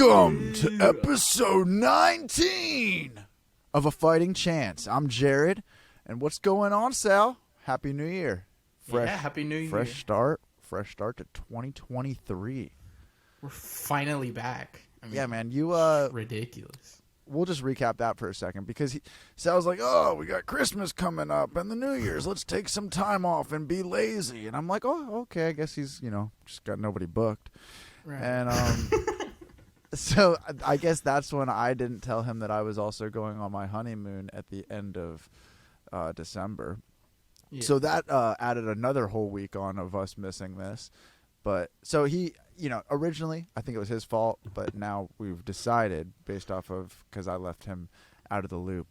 Welcome to episode 19 of A Fighting Chance. I'm Jared, and what's going on, Sal? Happy New Year. Happy New Year. Fresh start to 2023. We're finally back. I mean, Yeah, man, ridiculous. We'll just recap that for a second because Sal's like, oh, we got Christmas coming up and the New Year's. Let's take some time off and be lazy. And I'm like, oh, okay, I guess he's, just got nobody booked. Right. And so I guess that's when I didn't tell him that I was also going on my honeymoon at the end of December. Yeah. So that added another whole week on of us missing this. But so he, originally I think it was his fault, but now we've decided based off of, because I left him out of the loop,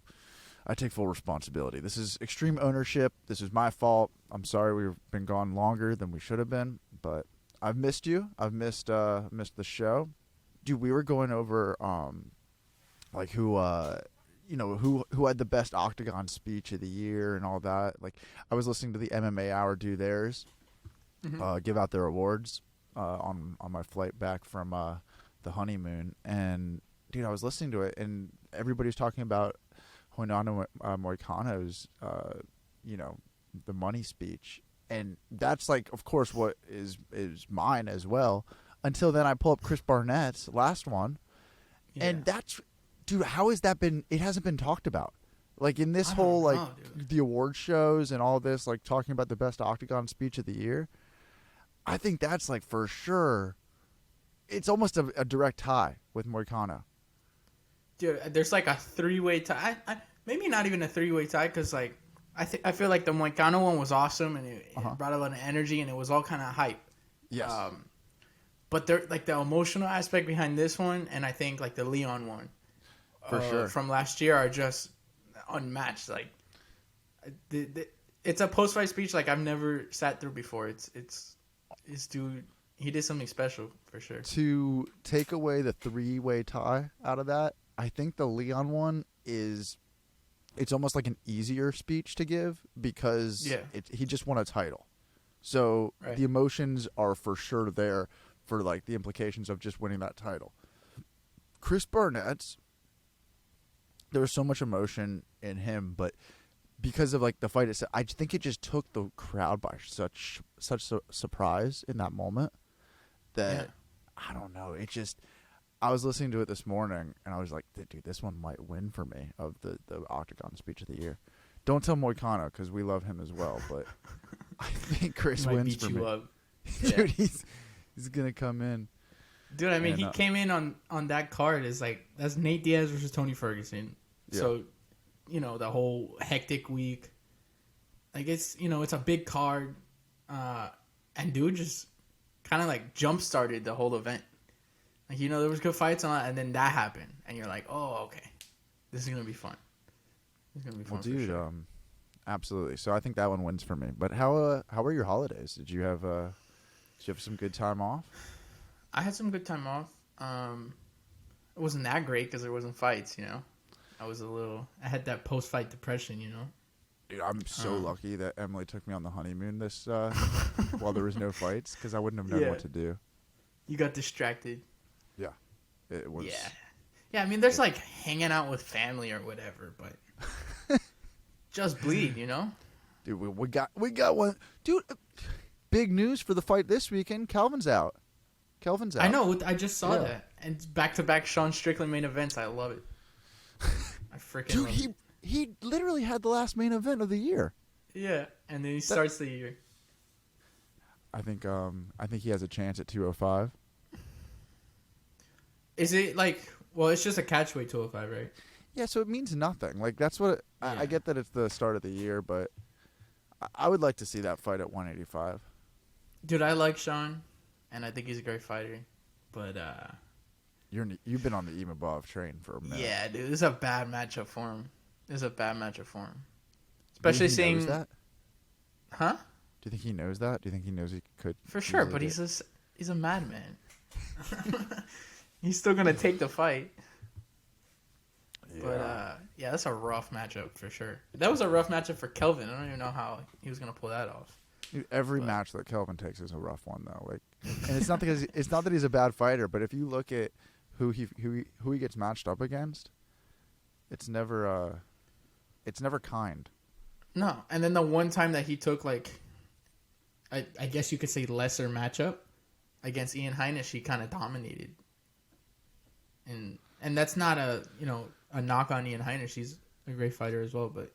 I take full responsibility. This is extreme ownership. This is my fault. I'm sorry we've been gone longer than we should have been, but I've missed you. I've missed the show. Dude, we were going over who had the best Octagon speech of the year and all that. Like, I was listening to the MMA Hour do theirs, give out their awards on my flight back from the honeymoon. And dude, I was listening to it, and everybody was talking about Hoynano Moicano's the money speech, and that's like, of course, what is mine as well. Until then, I pull up Chris Barnett's last one, and that's, dude, how has that been? It hasn't been talked about. Like, in this whole, the award shows and all this, like, talking about the best Octagon speech of the year, I think that's, like, for sure, it's almost a direct tie with Moicano. Dude, there's like a three-way tie. Maybe not even a three-way tie, because, like, I feel like the Moicano one was awesome, and it brought a lot of energy, and it was all kind of hype. Yes. But there, like, the emotional aspect behind this one, and I think like the Leon one, for sure, from last year, are just unmatched. Like, it's a post-fight speech like I've never sat through before. It's dude, he did something special for sure. To take away the three-way tie out of that, I think the Leon one it's almost like an easier speech to give because he just won a title, so the emotions are for sure there. For like the implications of just winning that title. Chris Barnett's, there was so much emotion in him, but because of like the fight itself, I think it just took the crowd by such surprise in that moment that I don't know. It just, I was listening to it this morning and I was like, dude, this one might win for me of the Octagon speech of the year. Don't tell Moicano because we love him as well, but I think Chris wins for me. Up. Dude, he's gonna come in, dude. I mean, he came in on that card is like, that's Nate Diaz versus Tony Ferguson. Yeah. So, the whole hectic week, like, it's it's a big card, and dude just kind of like jump started the whole event. Like, there was good fights on, and then that happened, and you're like, oh, okay, this is gonna be fun. It's gonna be fun. Well, dude, for sure. Absolutely. So I think that one wins for me. But how were your holidays? Did you have some good time off? I had some good time off. It wasn't that great because there wasn't fights, I had that post-fight depression, Dude, I'm so lucky that Emily took me on the honeymoon this while there was no fights, because I wouldn't have known what to do. You got distracted. Yeah. It was. Yeah, I mean, there's like hanging out with family or whatever, but just bleed, Dude, we got one. Dude, big news for the fight this weekend. Kelvin's out. I know. I just saw that. And back-to-back Sean Strickland main events. I love it. I freaking love it. He literally had the last main event of the year. Yeah, and then he starts the year. I think he has a chance at 205. Is it like, well, it's just a catchweight 205, right? Yeah, so it means nothing. Like, that's what I get that it's the start of the year, but I would like to see that fight at 185. Dude, I like Sean, and I think he's a great fighter, but you've been on the Imabov train for a minute. Yeah, dude, this is a bad matchup for him. Especially seeing that. Huh? Do you think he knows that? Do you think he knows he could? For sure, but he's a madman. He's still gonna take the fight. Yeah. But that's a rough matchup for sure. That was a rough matchup for Kelvin. I don't even know how he was gonna pull that off. Dude, every match that Kelvin takes is a rough one, though. Like, and it's not that he's a bad fighter, but if you look at who he gets matched up against, it's never kind. No, and then the one time that he took like, I guess you could say lesser matchup against Ian Heinisch, he kind of dominated. And that's not a knock on Ian Heinisch. He's a great fighter as well, but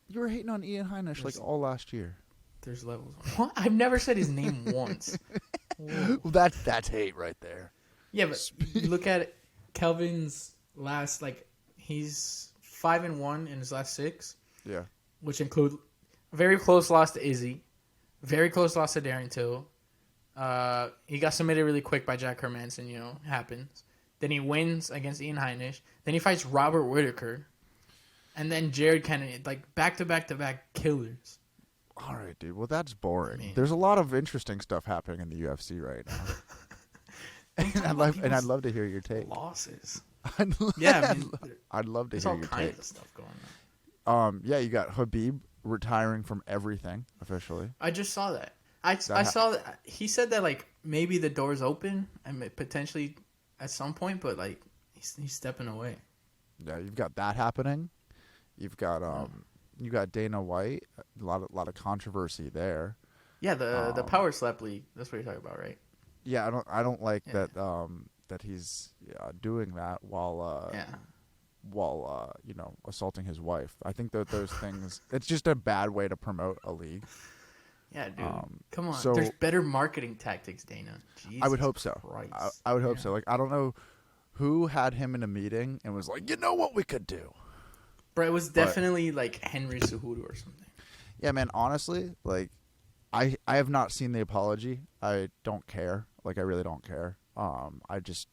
you were hating on Ian Heinisch like all last year. There's levels. What? I've never said his name once. Well, that's hate right there. Yeah, but you look at Kelvin's last, like, he's 5-1 in his last 6. Yeah. Which include a very close loss to Izzy, very close loss to Darren Till. He got submitted really quick by Jack Hermanson, happens. Then he wins against Ian Heinisch. Then he fights Robert Whittaker. And then Jared Kennedy, like back-to-back killers. All right, dude. Well, that's boring. There's a lot of interesting stuff happening in the UFC right now. I'd love to hear your take. Losses. I'd love to hear your take. There's all kinds of stuff going on. Yeah, you got Khabib retiring from everything officially. I just saw that. I saw that he said that like maybe the door's open and potentially at some point, but like he's stepping away. Yeah, you've got that happening. You've got you got Dana White. A lot of controversy there. Yeah, the Power Slap League. That's what you're talking about, right? Yeah, I don't like that that he's doing that while assaulting his wife. I think that those things, it's just a bad way to promote a league. Yeah, dude. Come on. So, there's better marketing tactics, Dana. Jesus I would hope so. Christ. I would hope so. Like, I don't know who had him in a meeting and was like, you know what we could do? But it was definitely like Henry Cejudo or something. Yeah, man, honestly, like, I have not seen the apology. I don't care. Like, I really don't care. It's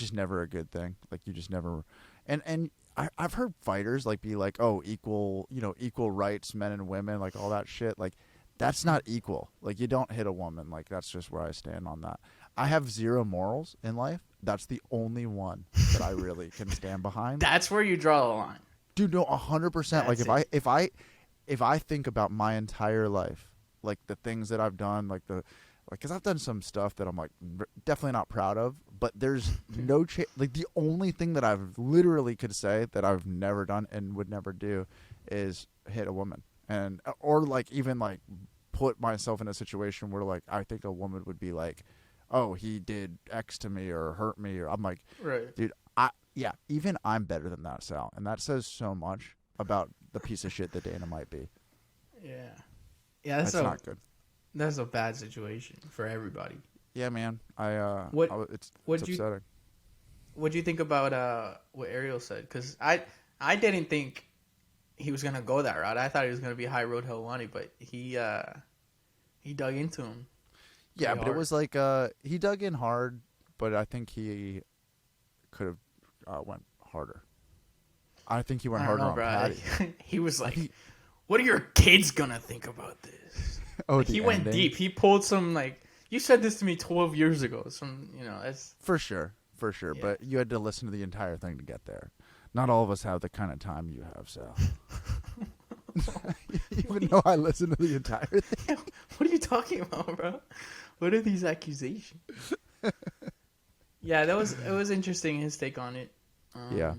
just never a good thing. Like, you just never, and I've heard fighters like be like, oh, equal rights, men and women, like all that shit. Like, that's not equal. Like, you don't hit a woman. Like, that's just where I stand on that. I have zero morals in life. That's the only one that I really can stand behind. That's where you draw the line. Dude, no, 100%. Like, if I think about my entire life, like the things that I've done, because I've done some stuff that I'm like definitely not proud of, but there's no like the only thing that I've literally could say that I've never done and would never do is hit a woman, or like even like put myself in a situation where like I think a woman would be like, oh, he did X to me or hurt me, or I'm like, right, dude, even I'm better than that, Sal, and that says so much about the piece of shit that Dana might be. Yeah, that's not good. That's a bad situation for everybody. Yeah, man. It's upsetting. What do you think about what Ariel said? Because I didn't think he was gonna go that route. I thought he was gonna be high road Helwani, but he dug into him. Yeah, but hard. It was like he dug in hard, but I think he could have went harder. I think he went harder on Patty. He was like, "What are your kids gonna think about this?" Oh, like, he went deep. He pulled some like, you said this to me 12 years ago. That's for sure. Yeah. But you had to listen to the entire thing to get there. Not all of us have the kind of time you have, Sal. Even though I listened to the entire thing. What are you talking about, bro? What are these accusations? Yeah, it was interesting, his take on it. Yeah.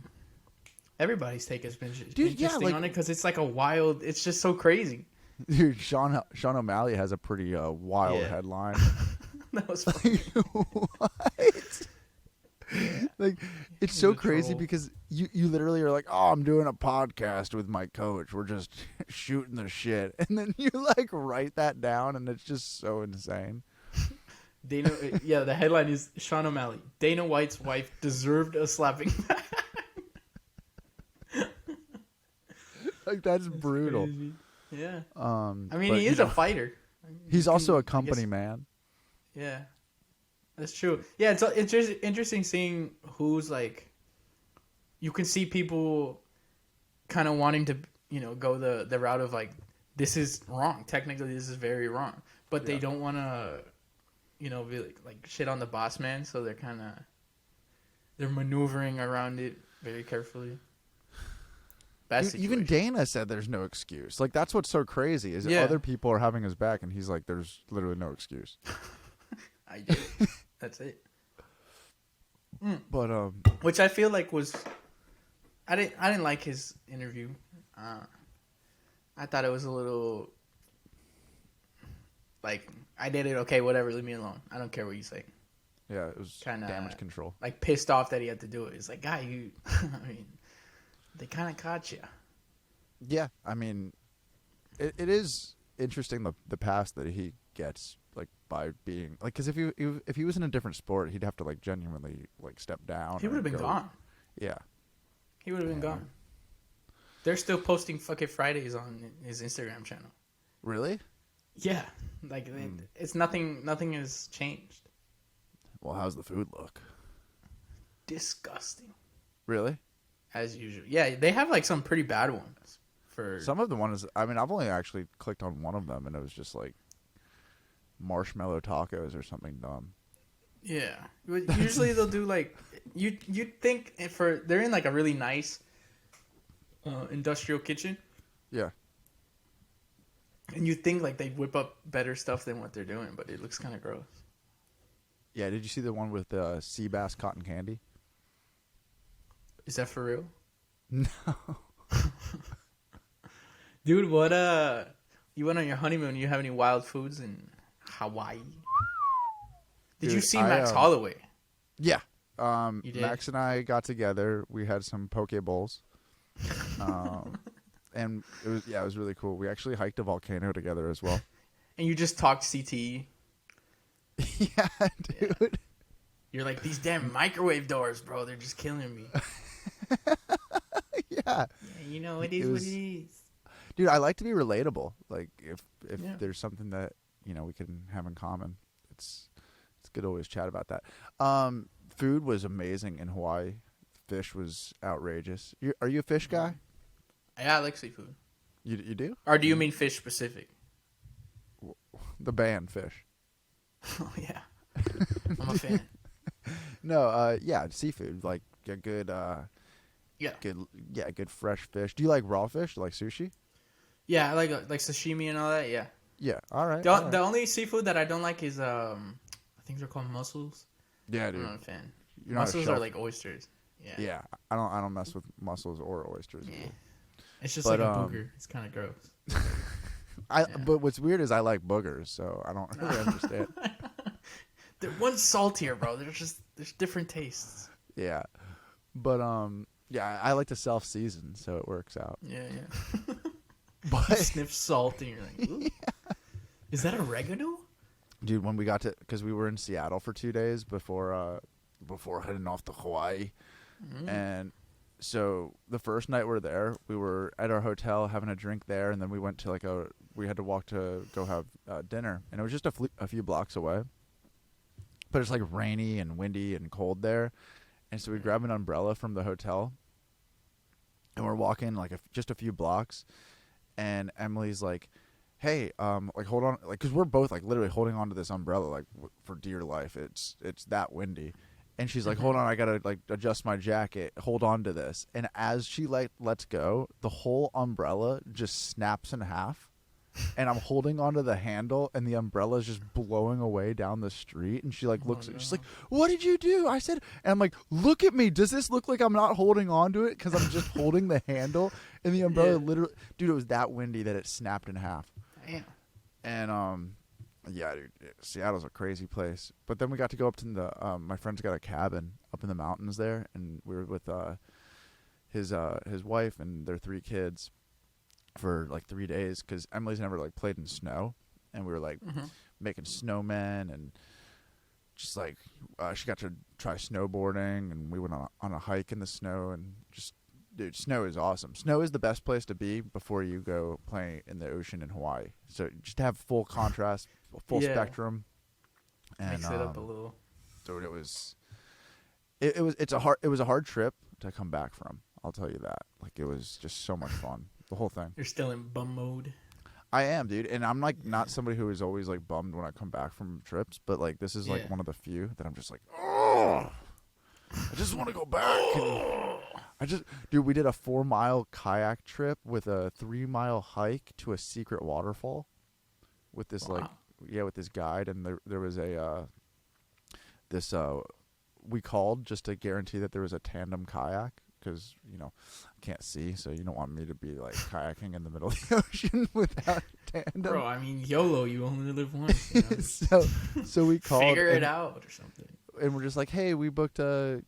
Everybody's take has been interesting on it because it's like it's just so crazy. Dude, Sean O'Malley has a pretty wild headline. That was funny. What? Like, it's so crazy because you literally are like, oh, I'm doing a podcast with my coach. We're just shooting the shit. And then you like write that down and it's just so insane. The headline is Sean O'Malley. Dana White's wife deserved a slapping back. Like, that's brutal. Crazy. Yeah. I mean, he is a fighter. He's also a company man. Yeah. That's true. Yeah, it's just interesting seeing who's like, you can see people kind of wanting to, go the route of like, this is wrong. Technically, this is very wrong. But they don't want to, be like shit on the boss man. So they're maneuvering around it very carefully. Dude, even Dana said there's no excuse. Like, that's what's so crazy is other people are having his back and he's like, there's literally no excuse. I did. That's it. But which I feel like was, I didn't like his interview. I thought it was a little like, I did it, okay, whatever, leave me alone. I don't care what you say. yeah, it was Kind of damage control. like pissed off that he had to do it. It's like, guy, you, I mean, they kind of caught you. Yeah, I mean, it is interesting the past that he gets, like, by being like, because if he was in a different sport, he'd have to like genuinely like step down. He would have been gone. Yeah, he would have been gone. They're still posting fucking Fridays on his Instagram channel. Really? Yeah, like it's nothing. Nothing has changed. Well, how's the food look? Disgusting. Really? As usual. Yeah, they have like some pretty bad ones. For some of the ones, I mean, I've only actually clicked on one of them, and it was just like marshmallow tacos or something dumb. Yeah, usually they'll do like you'd think they're in like a really nice industrial kitchen. Yeah. And you think like they'd whip up better stuff than what they're doing, but it looks kind of gross. Yeah, did you see the one with sea bass cotton candy? Is that for real? No. Dude, what you went on your honeymoon, you have any wild foods in Hawaii? Did you see Max Holloway? Yeah. You did? Max and I got together. We had some poke bowls. And it was really cool. We actually hiked a volcano together as well. And you just talked CTE. Yeah, dude. Yeah. You're like, these damn microwave doors, bro. They're just killing me. Yeah. You know, it is what it is. Dude, I like to be relatable. Like, if there's something that, you know, we can have in common, it's good to always chat about that. Food was amazing in Hawaii. Fish was outrageous. Are you a fish guy? Yeah, I like seafood. You do? Or do you mean fish specific? The band Fish. Oh, yeah. I'm a fan. No, yeah, seafood. Like a good, good fresh fish. Do you like raw fish? Do you like sushi? Yeah, I like sashimi and all that. Yeah. Yeah. All right. The only seafood that I don't like is I think they're called mussels. Yeah, dude. I'm not a fan. You're mussels are like oysters. Yeah. Yeah. I don't mess with mussels or oysters. Yeah. It's just like a booger. It's kind of gross. But what's weird is I like boogers, so I don't really understand. One's saltier, bro. There's different tastes. Yeah, but I like to self-season, so it works out. Yeah. But you sniff salt and you're like, ooh. Yeah. Is that oregano? Dude, when we got to, because we were in Seattle for 2 days before heading off to Hawaii, and so the first night we're there, we were at our hotel having a drink there, and then we went to we had to walk to go have dinner, and it was just a few blocks away. But it's like rainy and windy and cold there, and so we grabbed an umbrella from the hotel, and we're walking like just a few blocks, and Emily's like, "Hey, like hold on," like because we're both like literally holding onto this umbrella like for dear life. It's that windy. And she's like, hold on, I got to like adjust my jacket. Hold on to this. And as she lets go, the whole umbrella just snaps in half. And I'm holding onto the handle, and the umbrella is just blowing away down the street. And she like looks at me. She's like, what did you do? I said, and I'm like, look at me. Does this look like I'm not holding on to it? Because I'm just holding the handle. And the umbrella literally, dude, it was that windy that it snapped in half. Damn. And yeah, dude, Seattle's a crazy place. But then we got to go up to the my friend's got a cabin up in the mountains there, and we were with his wife and their 3 kids for like 3 days because Emily's never like played in snow, and we were like making snowmen, and just like she got to try snowboarding, and we went on a hike in the snow, and just dude, snow is awesome. Snow is the best place to be before you go play in the ocean in Hawaii. So just to have full contrast, full spectrum, and mix it up a little. Dude, it was a hard trip to come back from. I'll tell you that. Like, it was just so much fun. The whole thing. You're still in bum mode. I am, dude, and I'm like not somebody who is always like bummed when I come back from trips, but like this is like one of the few that I'm just like, oh, I just want to go back. Dude, we did a 4-mile kayak trip with a 3-mile hike to a secret waterfall with this with this guide, and there was a we called just to guarantee that there was a tandem kayak because I can't see, so you don't want me to be like kayaking in the middle of the ocean without a tandem. Bro, I mean, YOLO, you only live once. You know? so we called. Figure it out or something. And we're just like, hey, we booked 2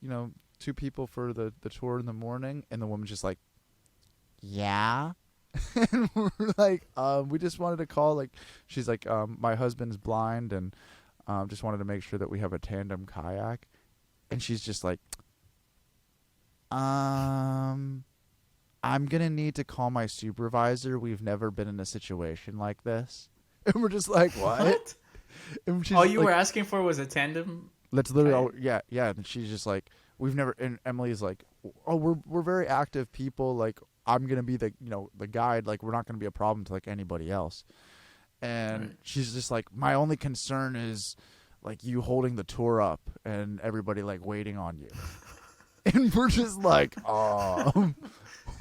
people for the tour in the morning, and the woman's just like, yeah. And we're like, we just wanted to call. Like, she's like, my husband's blind, and just wanted to make sure that we have a tandem kayak. And she's just like, I'm gonna need to call my supervisor. We've never been in a situation like this. And we're just like, what? And all you were asking for was a tandem. That's literally all, yeah. And she's just like, we've never. And Emily's like, oh, we're very active people. Like, I'm gonna be the the guide. Like, we're not gonna be a problem to like anybody else. And she's just like, my only concern is like you holding the tour up and everybody like waiting on you. And we're just like, oh.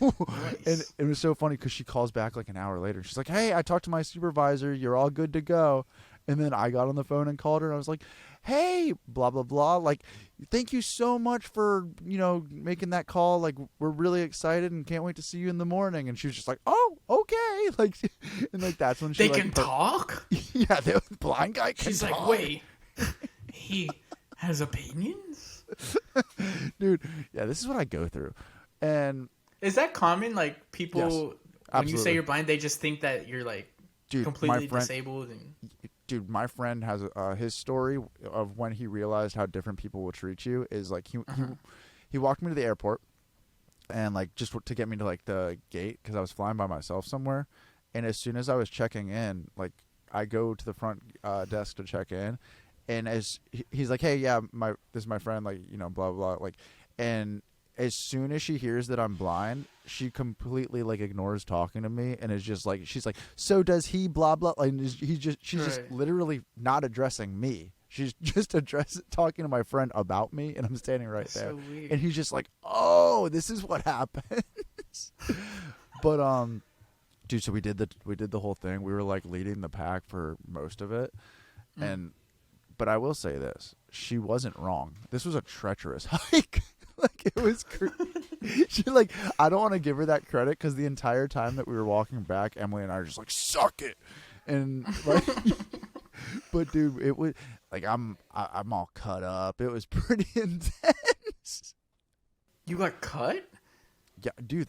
Nice. And it was so funny because she calls back like an hour later. She's like, hey, I talked to my supervisor. You're all good to go. And then I got on the phone and called her. And I was like, hey, blah, blah, blah. Like, thank you so much for, making that call. Like, we're really excited and can't wait to see you in the morning. And she was just like, oh, okay. Like, and like that's when she They can talk? Yeah, the blind guy can She's talk. Like, wait, he has opinions? Dude, yeah, this is what I go through. And is that common? Like, people, yes, when you say you're blind, they just think that you're like completely disabled. Dude, my friend has his story of when he realized how different people will treat you is like he walked me to the airport and like just to get me to like the gate because I was flying by myself somewhere. And as soon as I was checking in, like I go to the front desk to check in. And as he's like, hey, yeah, this is my friend, like, blah, blah, like, and as soon as she hears that I'm blind, she completely like ignores talking to me and is just like, she's like, so does he, blah, blah. Like, she's just literally not addressing me. She's just talking to my friend about me, and I'm standing right there. So weird. And he's just like, oh, this is what happens. But, dude, so we did the whole thing. We were like leading the pack for most of it. But I will say this. She wasn't wrong. This was a treacherous hike. Like, it was she like, I don't want to give her that credit because the entire time that we were walking back, Emily and I were just like, suck it. And like, but dude, it was like, I'm all cut up. It was pretty intense. You got cut? Yeah, dude,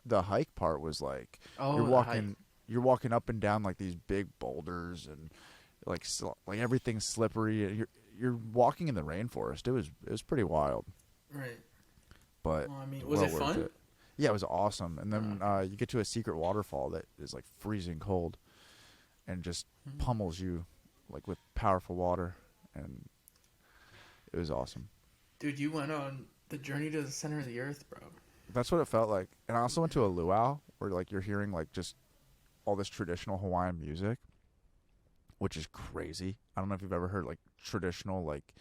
the hike part was like, you're walking up and down like these big boulders and like everything's slippery. And you're walking in the rainforest. It was pretty wild. Right. But well, I mean, was it fun? Yeah, it was awesome. And then you get to a secret waterfall that is like freezing cold and just pummels you like with powerful water, and it was awesome. Dude, you went on the journey to the center of the earth, bro. That's what it felt like. And I also went to a luau where like you're hearing like just all this traditional Hawaiian music, which is crazy. I don't know if you've ever heard like traditional like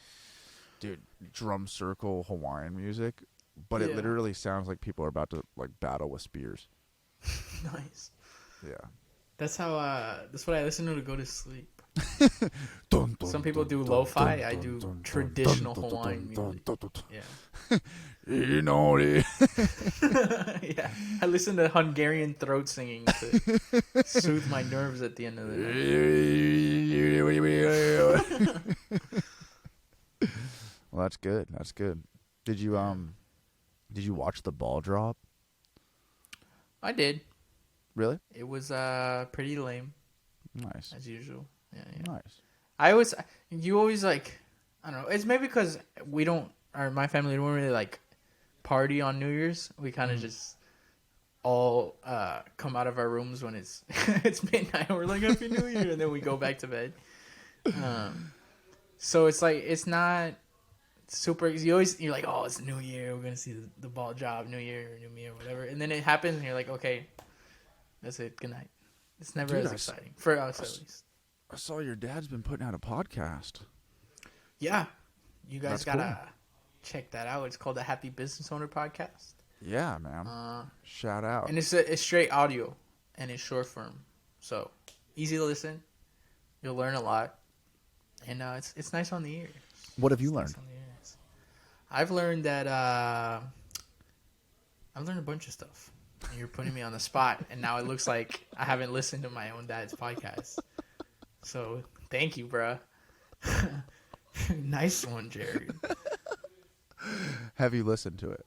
drum circle Hawaiian music, but it literally sounds like people are about to like battle with spears. Nice. Yeah. That's how that's what I listen to go to sleep. Dun, dun, some people do lo-fi. I do traditional Hawaiian music. Yeah. You know it. Yeah. I listen to Hungarian throat singing to soothe my nerves at the end of the night. Well, that's good. That's good. Did you watch the ball drop? I did. Really? It was pretty lame. Nice. As usual. Yeah. Nice. You always like, I don't know. It's maybe because my family don't really like party on New Year's. We kind of just all come out of our rooms when it's midnight and we're like, Happy New Year, and then we go back to bed. So it's like, it's not super, you're like, oh, it's New Year, we're gonna see the ball drop, New Year, whatever, and then it happens and you're like, okay, that's it, good night. It's never as exciting for us, at least. I saw your dad's been putting out a podcast. Yeah, you guys gotta check that out. It's called the Happy Business Owner Podcast. Yeah, man. Shout out. And it's straight audio and it's short form, so easy to listen. You'll learn a lot, and it's nice on the ears. What have you learned? Nice on the ears. I've learned that I've learned a bunch of stuff. And you're putting me on the spot, and now it looks like I haven't listened to my own dad's podcast. So thank you, bruh. Nice one, Jared. Have you listened to it?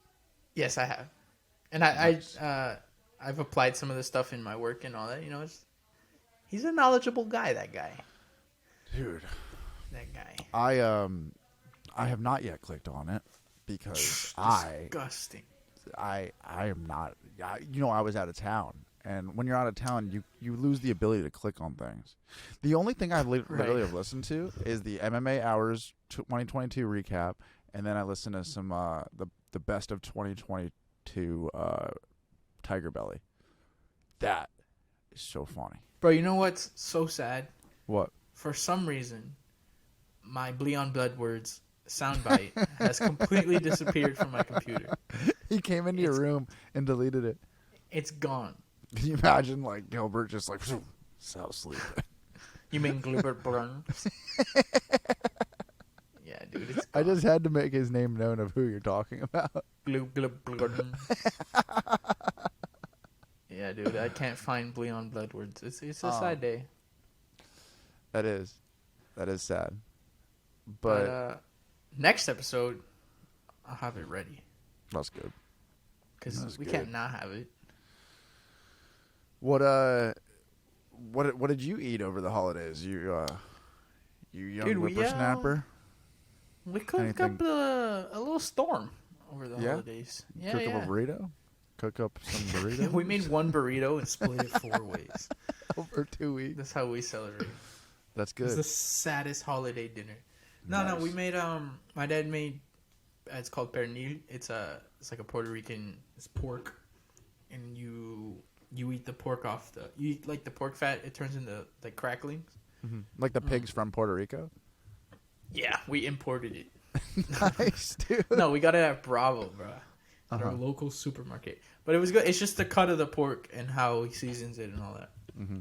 Yes, I have, and Nice. I've applied some of the stuff in my work and all that. He's a knowledgeable guy. That guy. Dude. That guy. I have not yet clicked on it because Disgusting. I am not. I was out of town, and when you're out of town, you lose the ability to click on things. The only thing I literally have listened to is the MMA Hours 2022 recap, and then I listen to some the best of 2022 Tiger Belly. That is so funny, Bro, you know what's so sad? What? For some reason, my Bleon Bloodwords soundbite has completely disappeared from my computer. He came into your room and deleted it. It's gone. Can you imagine, like, Gilbert just like so sleep? You mean Glubert Burns? Yeah, dude, it's gone. I just had to make his name known of who you're talking about. Glub. Yeah, dude, I can't find Bleon Bloodwords. It's a sad day. That is sad. But next episode, I'll have it ready. that's good. Because we can't not have it. What did you eat over the holidays? You young Dude, whippersnapper? We cooked up a little storm over the holidays. Yeah, Cook up a burrito? Cook up some burritos? Yeah, we made one burrito and split it 4 ways. Over 2 weeks. That's how we celebrate. That's good. It's the saddest holiday dinner. No, we made my dad made it's called pernil. It's like a Puerto Rican pork, and you eat the pork off you eat like the pork fat. It turns into like cracklings. Mm-hmm. Like the pigs from Puerto Rico. Yeah, we imported it. Nice, dude. No, we got it at Bravo, bro. At our local supermarket. But it was good. It's just the cut of the pork and how he seasons it and all that. Mm-hmm.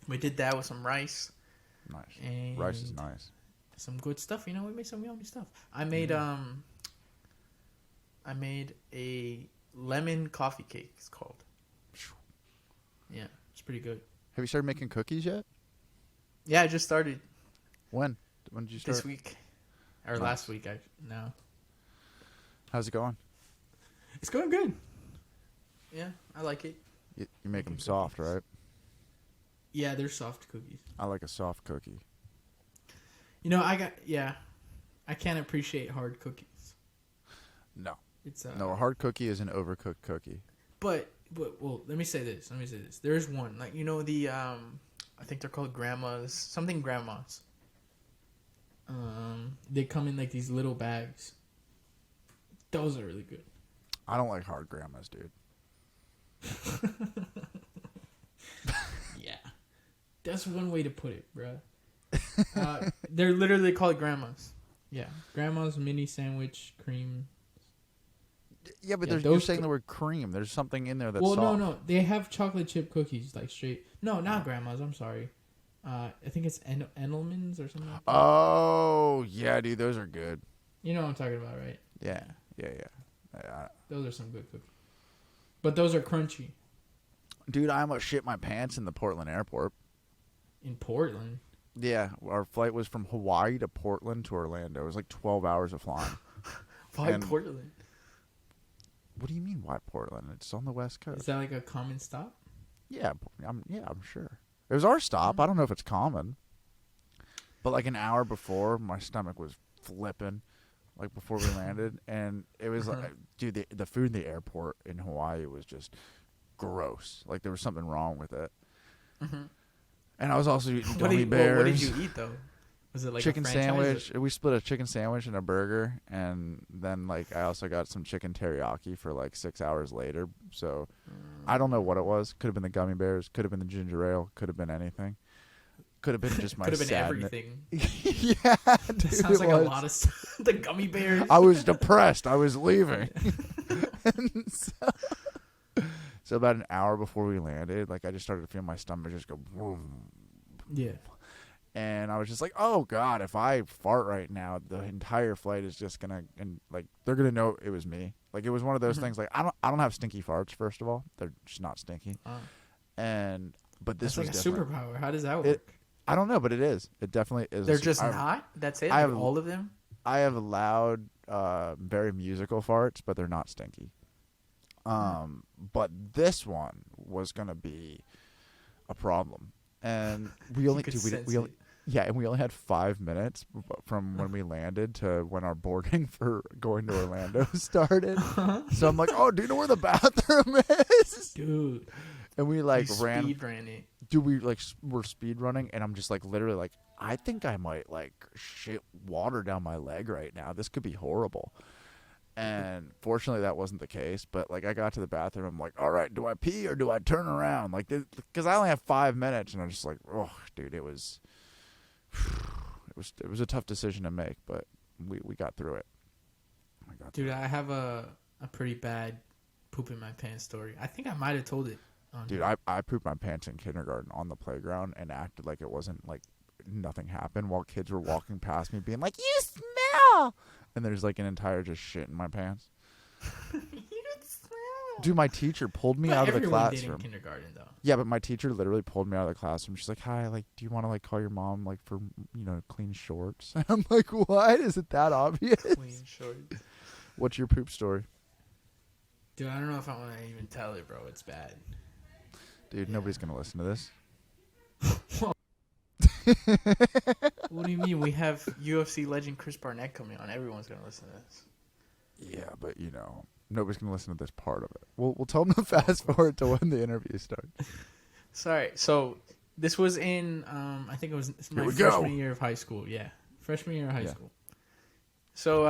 We did that with some rice. Nice. And Rice is nice. some good stuff. We made some yummy stuff. I made a lemon coffee cake. It's called. Yeah, it's pretty good. Have you started making cookies yet? Yeah, I just started. When? When did you start? This week, or last week. How's it going? It's going good. Yeah, I like it. You make them soft, right? Yeah, they're soft cookies. I like a soft cookie. I can't appreciate hard cookies. No. It's No, a hard cookie is an overcooked cookie. But let me say this. There's one, like, the I think they're called grandmas, something grandmas. They come in like these little bags. Those are really good. I don't like hard grandmas, dude. Yeah. That's one way to put it, bro. They're literally called grandmas. Yeah. Grandma's mini sandwich cream. Yeah, but you're saying the word cream. There's something in there that's soft. No. They have chocolate chip cookies, like straight. No, not grandma's. I'm sorry. I think it's Engelman's or something like that. Oh, yeah, dude. Those are good. You know what I'm talking about, right? Yeah. Those are some good cookies. But those are crunchy. Dude, I almost shit my pants in the Portland airport. In Portland? Yeah. Our flight was from Hawaii to Portland to Orlando. It was like 12 hours of flying. Why Portland? What do you mean, why Portland? It's on the West Coast. Is that like a common stop? Yeah, I'm sure. It was our stop. I don't know if it's common. But like an hour before, my stomach was flipping, like before we landed. And it was like, dude, the food in the airport in Hawaii was just gross. Like there was something wrong with it. Mm-hmm. And I was also eating gummy bears. What did you eat, though? Was it like chicken a franchise sandwich? We split a chicken sandwich and a burger. And then like I also got some chicken teriyaki for like 6 hours later. So I don't know what it was. Could have been the gummy bears. Could have been the ginger ale. Could have been anything. Could have been just my Could have been sadness. everything. Yeah, dude, that sounds like a lot of stuff. The gummy bears. I was depressed. I was leaving. And so about an hour before we landed, like I just started to feel my stomach just go boom. Yeah. And I was just like, oh God, if I fart right now, the entire flight is just gonna, and like they're gonna know it was me. Like it was one of those things. Like I don't have stinky farts. First of all, they're just not stinky. But this was like a different. superpower. How does that work? I don't know, but it is. It definitely is. They're just not. That's it. I have all of them. I have loud, very musical farts, but they're not stinky. But this one was gonna be a problem, and we only and we only had 5 minutes from when we landed to when our boarding for going to Orlando started. So I'm like, oh, do you know where the bathroom is, dude? And we like ran it. Dude, we like were speed running, and I'm just like literally like, I think I might like shit water down my leg right now. This could be horrible. And fortunately that wasn't the case, but like I got to the bathroom, I'm like, all right, do I pee or do I turn around? Like, because I only have 5 minutes, and I'm just like, oh dude, it was a tough decision to make, but we got through it. Dude, I have a pretty bad poop in my pants story. I think I might have told it. Dude, I pooped my pants in kindergarten on the playground and acted like it wasn't like nothing happened while kids were walking past me being like, you smell, and there's like an entire just shit in my pants. You smell. Dude, my teacher pulled me out of the classroom. Did in kindergarten though. Yeah, but my teacher literally pulled me out of the classroom. She's like, hi, like, do you want to like call your mom like for, clean shorts? And I'm like, what? Is it that obvious? Clean shorts. What's your poop story? Dude, I don't know if I want to even tell it, bro. It's bad. Dude, nobody's going to listen to this. What do you mean? We have UFC legend Chris Barnett coming on. Everyone's going to listen to this. Yeah, but, nobody's going to listen to this part of it. We'll tell them to fast forward to when the interview starts. Sorry. So, this was in, I think it was my freshman year of high school. Yeah. Freshman year of high school. So,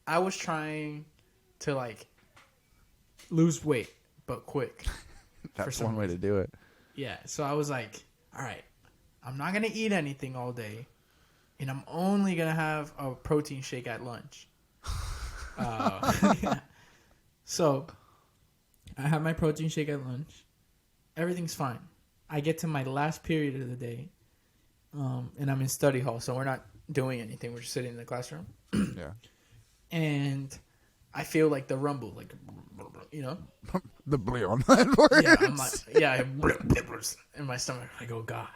I was trying to, like, lose weight, but quick. That's one way to do it. Yeah. So, I was like, all right, I'm not going to eat anything all day, and I'm only going to have a protein shake at lunch. Yeah. So, I have my protein shake at lunch. Everything's fine. I get to my last period of the day, and I'm in study hall, so we're not doing anything. We're just sitting in the classroom. Yeah. And I feel like the rumble, like, the bleon words. Yeah, I'm like, in my stomach. I go, God.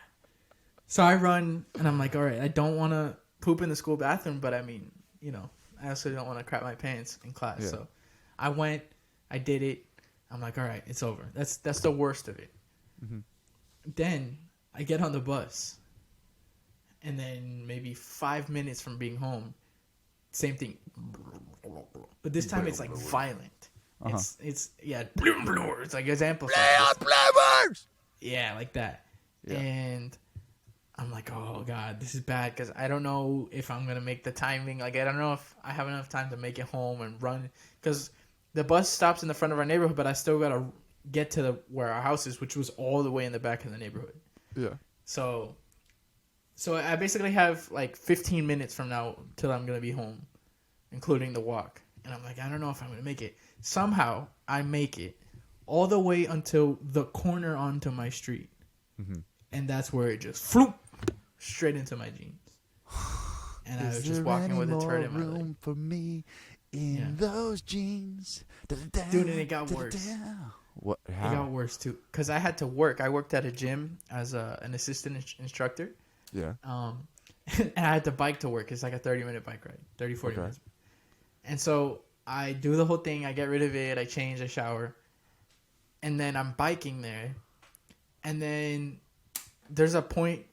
So I run, and I'm like, all right, I don't want to poop in the school bathroom, but I mean, I also don't want to crap my pants in class. Yeah. So I went, I did it. I'm like, all right, it's over. That's the worst of it. Mm-hmm. Then I get on the bus, and then maybe 5 minutes from being home, same thing. But this time it's like violent. Uh-huh. It's like it's amplified. Yeah, like that. Yeah. And I'm like, oh God, this is bad because I don't know if I'm gonna make the timing. Like, I don't know if I have enough time to make it home and run because the bus stops in the front of our neighborhood, but I still gotta get to where our house is, which was all the way in the back of the neighborhood. Yeah. So I basically have like 15 minutes from now till I'm gonna be home, including the walk. And I'm like, I don't know if I'm gonna make it. Somehow I make it all the way until the corner onto my street. Mm-hmm. And that's where it just floop straight into my jeans. And I was just walking with a turd in my leg. Room for me in those jeans. Dude, and it got worse. What? How? It got worse too, because I had to work. I worked at a gym as an assistant instructor. Yeah. And I had to bike to work. It's like a 30-minute bike ride, 40 minutes. And so I do the whole thing. I get rid of it. I change. I shower. And then I'm biking there. And then there's a point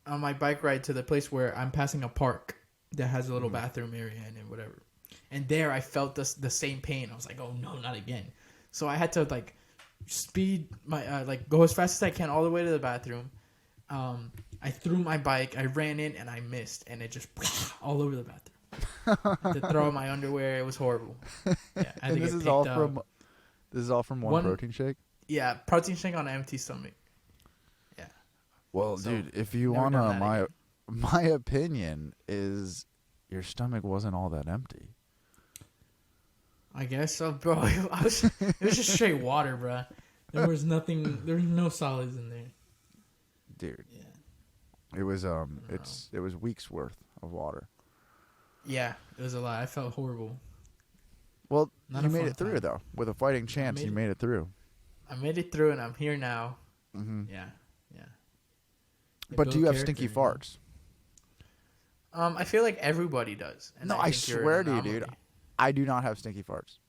on my bike ride to the place where I'm passing a park that has a little bathroom area in it, whatever. And there I felt the same pain. I was like, oh no, not again. So I had to like speed my go as fast as I can all the way to the bathroom. I threw my bike, I ran in, and I missed, and it just all over the bathroom. I had to throw out my underwear. It was horrible. Yeah, I had to this is all from one protein shake? Yeah, protein shake on an empty stomach. Yeah. Well, so, dude, if you want to, my opinion is your stomach wasn't all that empty. I guess so, bro. It was just straight water, bro. There was nothing. There was no solids in there. Dude. Yeah. It was it was weeks worth of water. Yeah, it was a lot. I felt horrible. Well, Not you a made fun it through time. though. With a fighting chance, you made it through. I made it through, and I'm here now. Mm-hmm. Yeah. But do you have stinky farts? I feel like everybody does. And No, I swear to you, dude. I do not have stinky farts.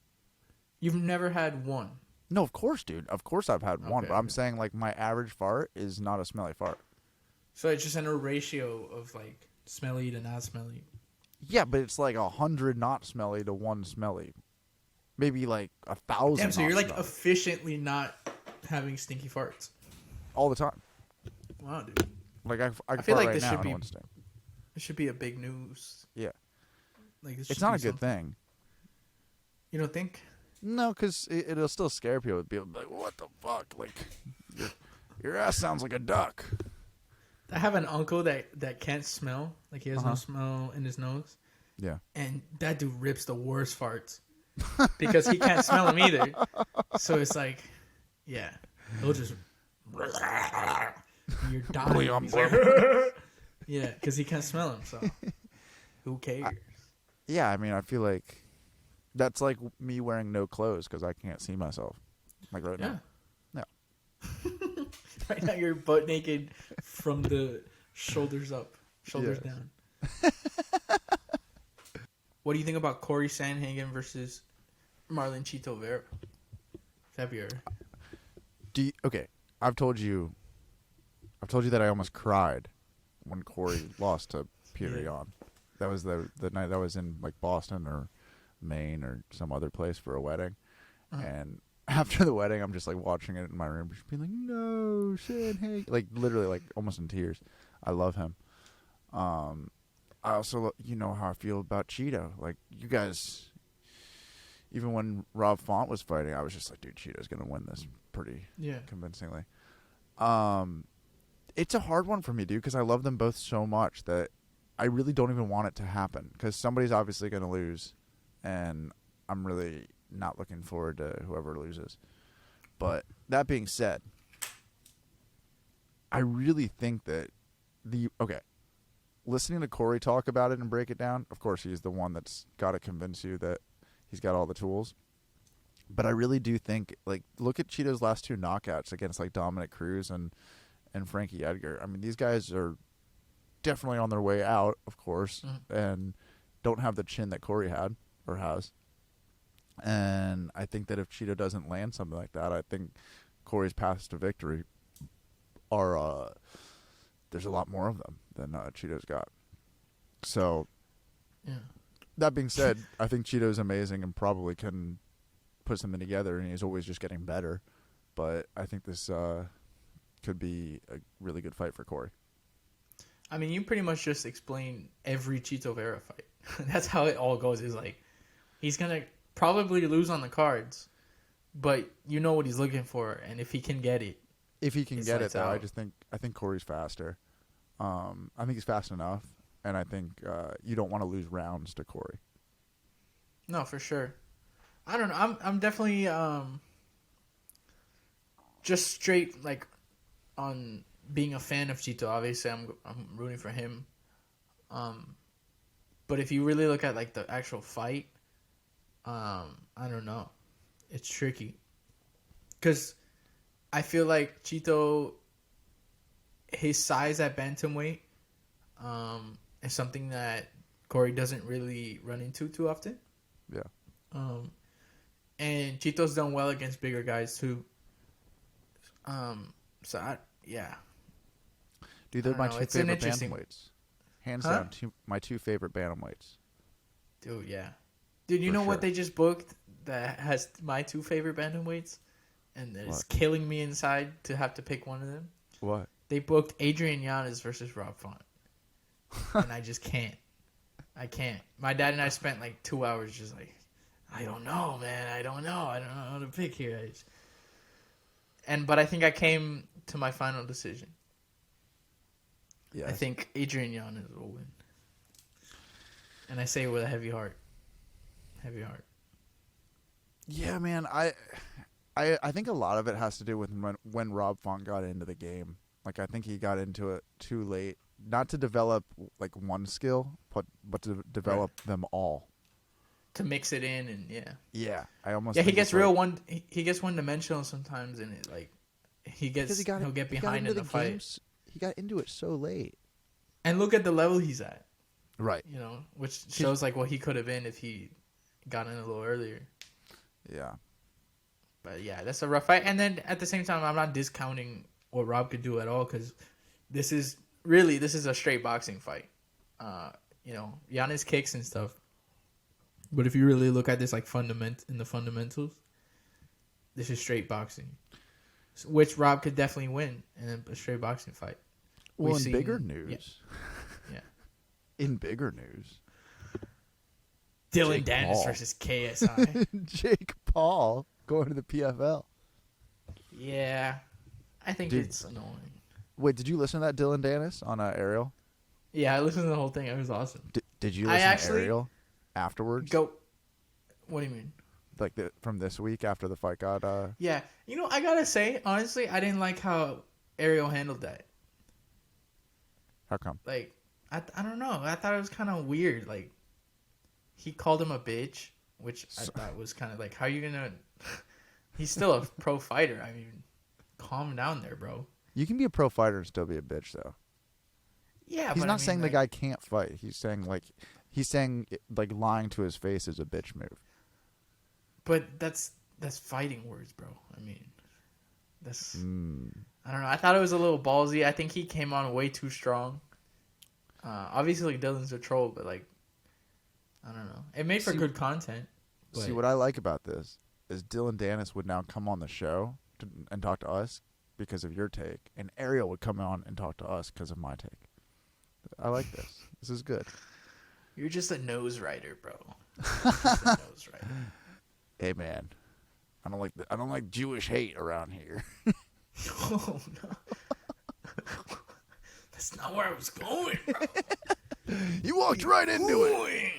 You've never had one? No, of course, dude. Of course I've had one, but I'm Okay. saying like my average fart is not a smelly fart. So it's just in a ratio of like smelly to not smelly. Yeah, but it's like 100 not smelly to 1 smelly. Maybe like 1,000. Damn, so you're like smelly. efficiently not having stinky farts. All the time. Wow, dude. Like I I can feel fart like right this now should and be- it wouldn't stink. It should be a big news. Yeah. Like this It's should not be a good thing. You don't think? No, because it'll still scare people. People will be like, what the fuck? Like, your ass sounds like a duck. I have an uncle that can't smell. Like he has no smell in his nose. Yeah. And that dude rips the worst farts. Because he can't smell them either. So it's like, yeah. He'll just... You're dying. He's like, yeah, because he can't smell them, so... Who cares? Yeah, I mean, I feel like that's like me wearing no clothes because I can't see myself. Like right now. No. Right now you're butt naked from the shoulders up, shoulders down. What do you think about Corey Sandhagen versus Marlon Chito Vera? February. Okay, I've told you that I almost cried when Corey lost to Peter Yan. That was the night I was in like Boston or Maine or some other place for a wedding, and after the wedding, I'm just like watching it in my room, just being like, "No, Sandhagen," like literally, like almost in tears. I love him. I also, you know how I feel about Cheeto. Like you guys, even when Rob Font was fighting, I was just like, dude, Cheeto's gonna win this pretty convincingly. It's a hard one for me, dude, because I love them both so much that I really don't even want it to happen because somebody's obviously gonna lose, and I'm really not looking forward to whoever loses. But that being said, I really think that listening to Corey talk about it and break it down, of course he's the one that's got to convince you that he's got all the tools. But I really do think, like, look at Cheeto's last 2 knockouts against like Dominic Cruz and Frankie Edgar. I mean, these guys are definitely on their way out, of course, and don't have the chin that Corey had or has. And I think that if Cheeto doesn't land something like that, I think Corey's paths to victory are there's a lot more of them than Cheeto's got. So, that being said, I think Cheeto's amazing and probably can put something together, and he's always just getting better. But I think this could be a really good fight for Corey. I mean, you pretty much just explained every Chito Vera fight. That's how it all goes. Is like he's gonna probably lose on the cards, but you know what he's looking for, and if he can get it, Though, I think Corey's faster. I think he's fast enough, and I think you don't want to lose rounds to Corey. No, for sure. I don't know. I'm definitely just straight like on being a fan of Chito. Obviously, I'm rooting for him. But if you really look at like the actual fight, I don't know. It's tricky because I feel like Chito, his size at bantamweight, is something that Corey doesn't really run into too often. Yeah. And Chito's done well against bigger guys too. Dude, they're my 2 favorite bantamweights. Hands down, my 2 favorite bantamweights. Dude, yeah. Dude, you know what they just booked that has my 2 favorite bantamweights? And it's killing me inside to have to pick one of them. What? They booked Adrian Yanez versus Rob Font. And I just can't. I can't. My dad and I spent like 2 hours just like, I don't know, man. I don't know. I don't know how to pick here. But I think I came to my final decision. Yeah. I think Adrian Yanez will win. And I say it with a heavy heart. Heavy heart. Yeah, man. I think a lot of it has to do with when Rob Font got into the game. Like, I think he got into it too late not to develop like one skill, but to develop them all. To mix it in and Yeah, I almost he think gets it's like, he gets one dimensional sometimes, and it like he'll get behind in the fight. games, he got into it so late. And look at the level he's at. Right. You know, which shows like what he could have been if he got in a little earlier. Yeah. But yeah, that's a rough fight. And then at the same time, I'm not discounting what Rob could do at all, because this is a straight boxing fight. You know, Giannis kicks and stuff. But if you really look at this like in the fundamentals, this is straight boxing, which Rob could definitely win in a straight boxing fight. Well, in bigger news, yeah. In bigger news, Dylan Dennis versus KSI. Jake Paul going to the PFL. Yeah, I think it's annoying. Wait, did you listen to that Dylan Dennis on Ariel? Yeah, I listened to the whole thing. It was awesome. Did you listen to Ariel afterwards? What do you mean? Like from this week after the fight got... Yeah. You know, I gotta say, honestly, I didn't like how Ariel handled that. How come? Like, I don't know. I thought it was kind of weird. Like, he called him a bitch, which I thought was kind of like, how are you gonna... He's still a pro fighter. I mean, calm down there, bro. You can be a pro fighter and still be a bitch, though. Yeah, he's but not saying the guy can't fight. He's saying lying to his face is a bitch move. But that's fighting words, bro. I mean, that's I don't know. I thought it was a little ballsy. I think he came on way too strong. Obviously, Dylan's a troll, but like, I don't know. It made for good content. But... See, what I like about this is Dylan Dennis would now come on the show and talk to us because of your take, and Ariel would come on and talk to us because of my take. I like this. This is good. You're just a nose rider, bro. Just a nose rider. Hey, man, I don't like Jewish hate around here. Oh no, that's not where I was going, bro. You walked right into it.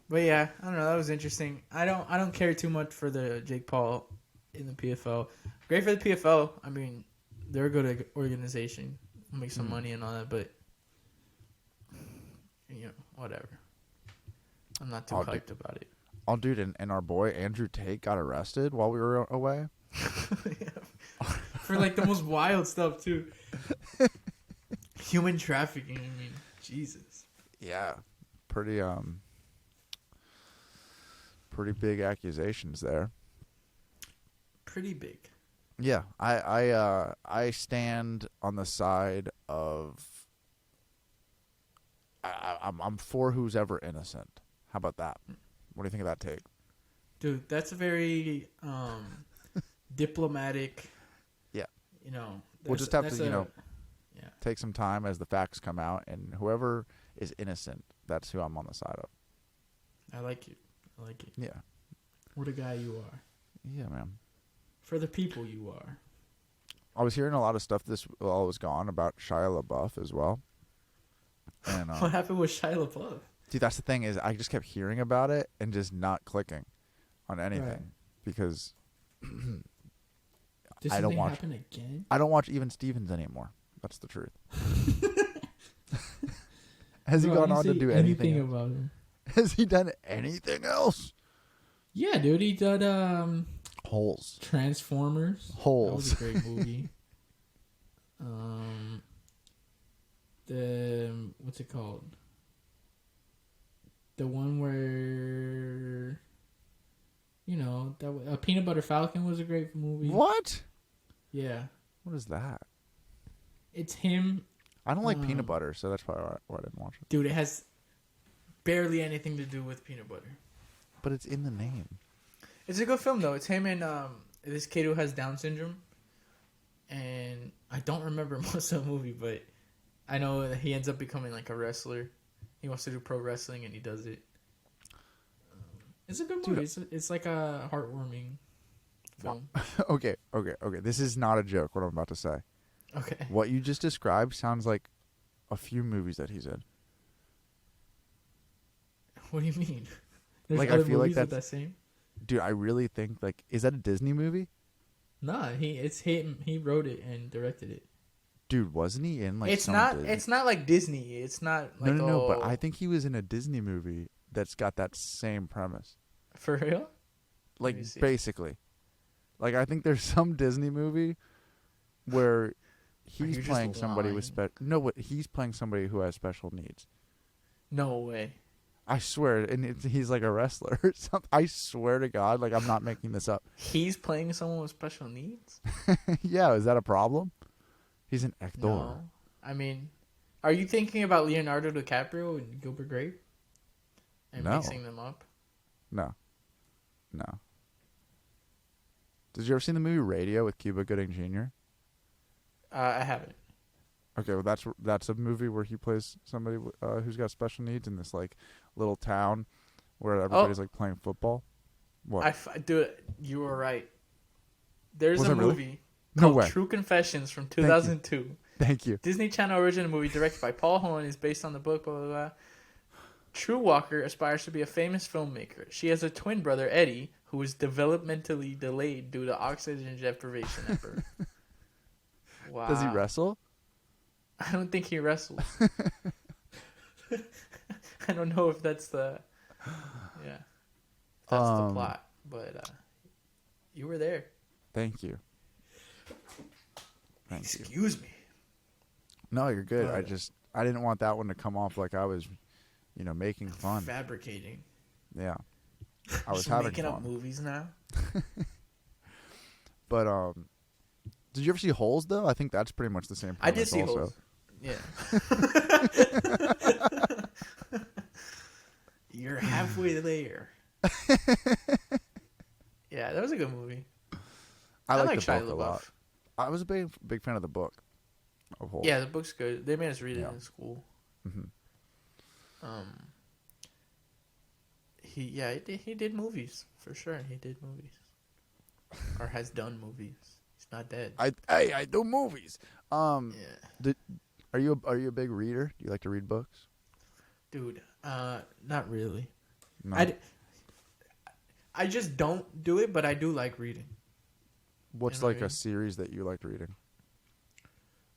But yeah, I don't know. That was interesting. I don't care too much for the Jake Paul in the PFL. Great for the PFL. I mean, they're a good organization. Make some money and all that, but you know, whatever. I'm not too hyped about it. Oh, dude, and our boy Andrew Tate got arrested while we were away. Yeah. For like the most wild stuff too. Human trafficking. I mean, Jesus. Yeah, pretty big accusations there. Pretty big. Yeah, I stand on the side of I'm for who's ever innocent. How about that? What do you think of that take? Dude, that's a very diplomatic. Yeah. You know, we'll just have to take some time as the facts come out, and whoever is innocent, that's who I'm on the side of. I like it. Yeah. What a guy you are. Yeah, man. For the people you are. I was hearing a lot of stuff while I was gone about Shia LaBeouf as well. And what happened with Shia LaBeouf? Dude, that's the thing is I just kept hearing about it and just not clicking on anything right. Because I don't watch. Happen again? I don't watch Even Stevens anymore. That's the truth. Has he gone on to do anything about him? Has he done anything else? Yeah, dude, he did Holes. Transformers. Holes. That was a great movie. What's it called? The one where, you know, that Peanut Butter Falcon was a great movie. What? Yeah. What is that? It's him. I don't like peanut butter, so that's probably why I didn't watch it. Dude, it has barely anything to do with peanut butter. But it's in the name. It's a good film, though. It's him and this kid who has Down syndrome. And I don't remember most of the movie, but I know that he ends up becoming like a wrestler. He wants to do pro wrestling, and he does it. It's a good movie. It's like a heartwarming film. Okay. This is not a joke, what I'm about to say. Okay. What you just described sounds like a few movies that he's in. What do you mean? There's like, other I feel like movies with that same? Dude, I really think, like, is that a Disney movie? Nah, it's him. He wrote it and directed it. Dude, wasn't he in like It's some not. Disney? It's not like Disney. It's not like No. But I think he was in a Disney movie that's got that same premise. For real? Like basically, like I think there's some Disney movie where he's playing somebody with he's playing somebody who has special needs. No way. I swear, and he's like a wrestler or something. I swear to God, like I'm not making this up. He's playing someone with special needs? Yeah, is that a problem? He's an actor. No. I mean, are you thinking about Leonardo DiCaprio and Gilbert Grape? And mixing them up? No. Did you ever see the movie Radio with Cuba Gooding Jr.? I haven't. Okay, well that's a movie where he plays somebody who's got special needs in this like little town where everybody's like playing football. What? Dude, you were right. There's Was a it really? movie No called way. True Confessions from 2002. Thank you. Disney Channel original movie directed by Paul Hohen is based on the book, blah, blah, blah. True Walker aspires to be a famous filmmaker. She has a twin brother, Eddie, who is developmentally delayed due to oxygen deprivation at birth. Wow. Does he wrestle? I don't think he wrestles. I don't know if that's the the plot, but you were there. Thank you. Excuse me. No, you're good. I didn't want that one to come off like I was, making fun. Fabricating. Yeah. I was just having making fun. up movies now. But did you ever see Holes though? I think that's pretty much the same premise I did see also. Holes. Yeah. You're halfway there. Yeah, that was a good movie. I like the Shia book a LaBeouf. lot. I was a big fan of the book of Holes. Yeah, the book's good. They made us read it in school. Mm-hmm. He did movies for sure. He did movies, or has done movies. He's not dead. I do movies. Yeah. Are you a big reader? Do you like to read books? Dude, not really. No. I just don't do it, but I do like reading. What's like a series that you liked reading?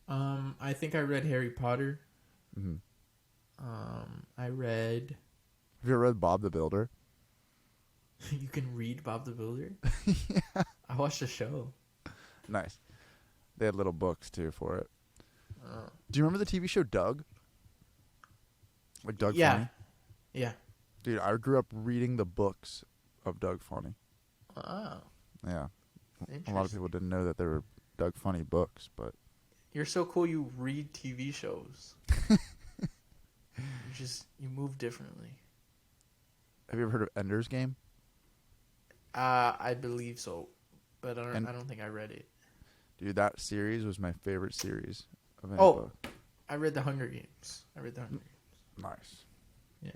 I think I read Harry Potter. Mm-hmm. I read. Have you ever read Bob the Builder? You can read Bob the Builder? Yeah. I watched the show. Nice. They had little books too for it. Do you remember the TV show Doug? Like Doug Funny? Yeah. Dude, I grew up reading the books of Doug Funny. Wow. Yeah. A lot of people didn't know that there were Doug Funny books, but... You're so cool you read TV shows. You move differently. Have you ever heard of Ender's Game? I believe so, but I don't think I read it. Dude, that series was my favorite series of any book. I read The Hunger Games. Nice. Yeah.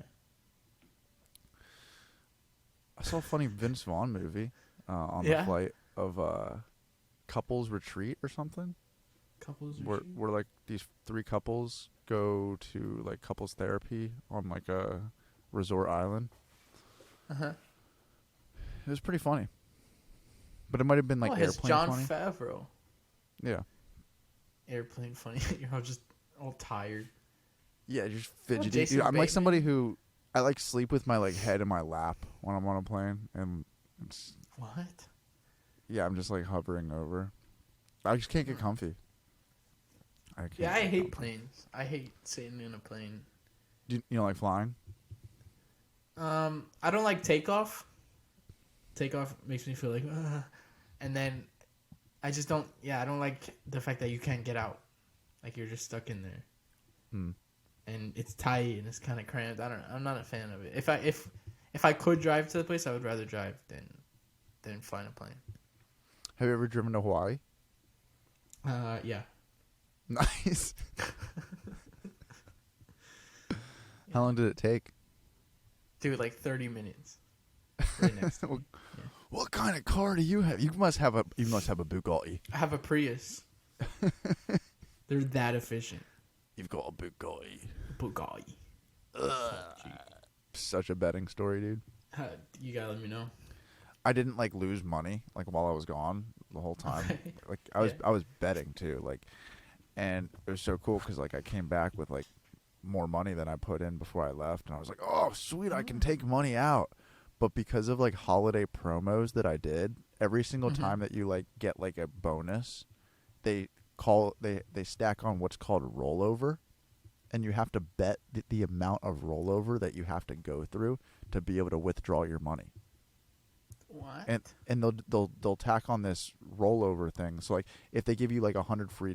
I saw a funny Vince Vaughn movie on the flight of Couples Retreat or something. Couples Retreat? Where like these 3 couples go to like couples therapy on like a resort island. Uh-huh. It was pretty funny. But it might have been like Airplane it's Jon funny. Favreau. Yeah. Airplane funny. You're all tired. Yeah, just fidgety. Jason Dude, I'm like Bateman. somebody who I like sleep with my like head in my lap when I'm on a plane, and it's What? yeah, I'm just like hovering over. I just can't get comfy. I hate planes. I hate sitting in a plane. You don't like flying? I don't like takeoff. Takeoff makes me feel like, and then I just don't. Yeah, I don't like the fact that you can't get out. Like you're just stuck in there. And it's tight and it's kind of cramped. I'm not a fan of it. If I could drive to the place, I would rather drive than fly in a plane. Have you ever driven to Hawaii? Yeah. Nice. How long did it take? Dude, like 30 minutes. Right next to me. Yeah. What kind of car do you have? You must have a Bugatti. I have a Prius. They're that efficient. You've got a Bugatti. Bugatti. Such a betting story, dude. You gotta let me know. I didn't like lose money like while I was gone the whole time. Okay. Like I was betting too. Like And it was so cool because like I came back with like more money than I put in before I left, and I was like, oh sweet, I can take money out. But because of like holiday promos that I did, every single time that you like get like a bonus, they stack on what's called rollover, and you have to bet the amount of rollover that you have to go through to be able to withdraw your money. What? And they'll tack on this rollover thing. So like if they give you like $100 free,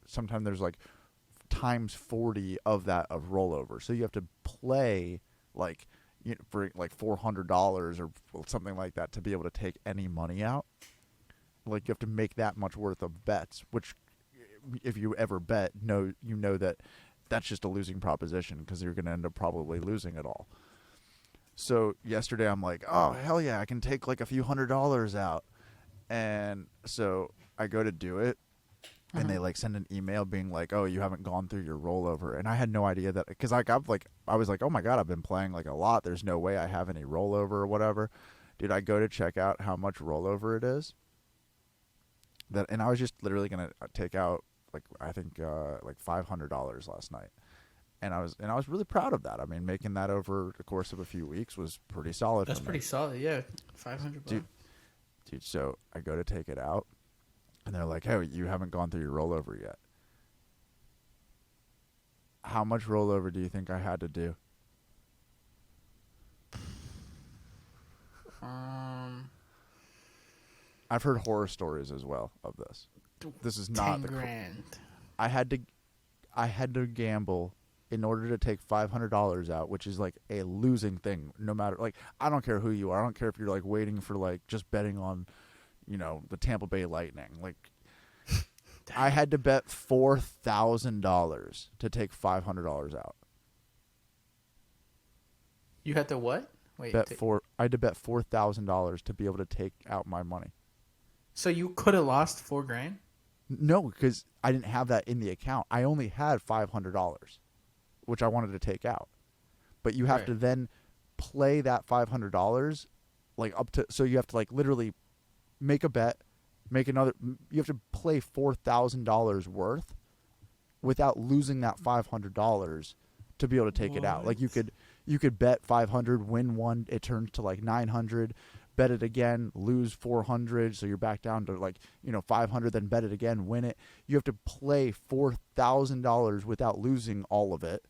sometimes there's like times 40 of that of rollover. So you have to play like for like $400 or something like that to be able to take any money out. Like you have to make that much worth of bets, which if you ever bet, you know that that's just a losing proposition because you're going to end up probably losing it all. So yesterday I'm like, oh, hell yeah, I can take like a few $100s out. And so I go to do it, and they like send an email being like, oh, you haven't gone through your rollover. And I had no idea that, because I was like, oh my God, I've been playing like a lot. There's no way I have any rollover or whatever. Dude, I go to check out how much rollover it is. And I was just literally going to take out like, I think like $500 last night. And I was really proud of that. I mean, making that over the course of a few weeks was pretty solid. That's pretty solid, yeah. $500. Dude, so I go to take it out, and they're like, "Hey, you haven't gone through your rollover yet." How much rollover do you think I had to do? I've heard horror stories as well of this. This is not the $10,000. I had to gamble in order to take $500 out, which is like a losing thing. No matter, like, I don't care who you are. I don't care if you're like waiting for like just betting on, the Tampa Bay Lightning. Like, I had to bet $4,000 to take $500 out. You had to what? Wait, I had to bet $4,000 to be able to take out my money. So you could have lost $4,000? No, because I didn't have that in the account. I only had $500, which I wanted to take out. But you have to then play that $500 like up to, so you have to like literally make a bet, you have to play $4,000 worth without losing that $500 to be able to take it out. Like you could bet 500, win one, it turns to like 900, bet it again, lose 400, so you're back down to like 500, then bet it again, win it. You have to play $4,000 without losing all of it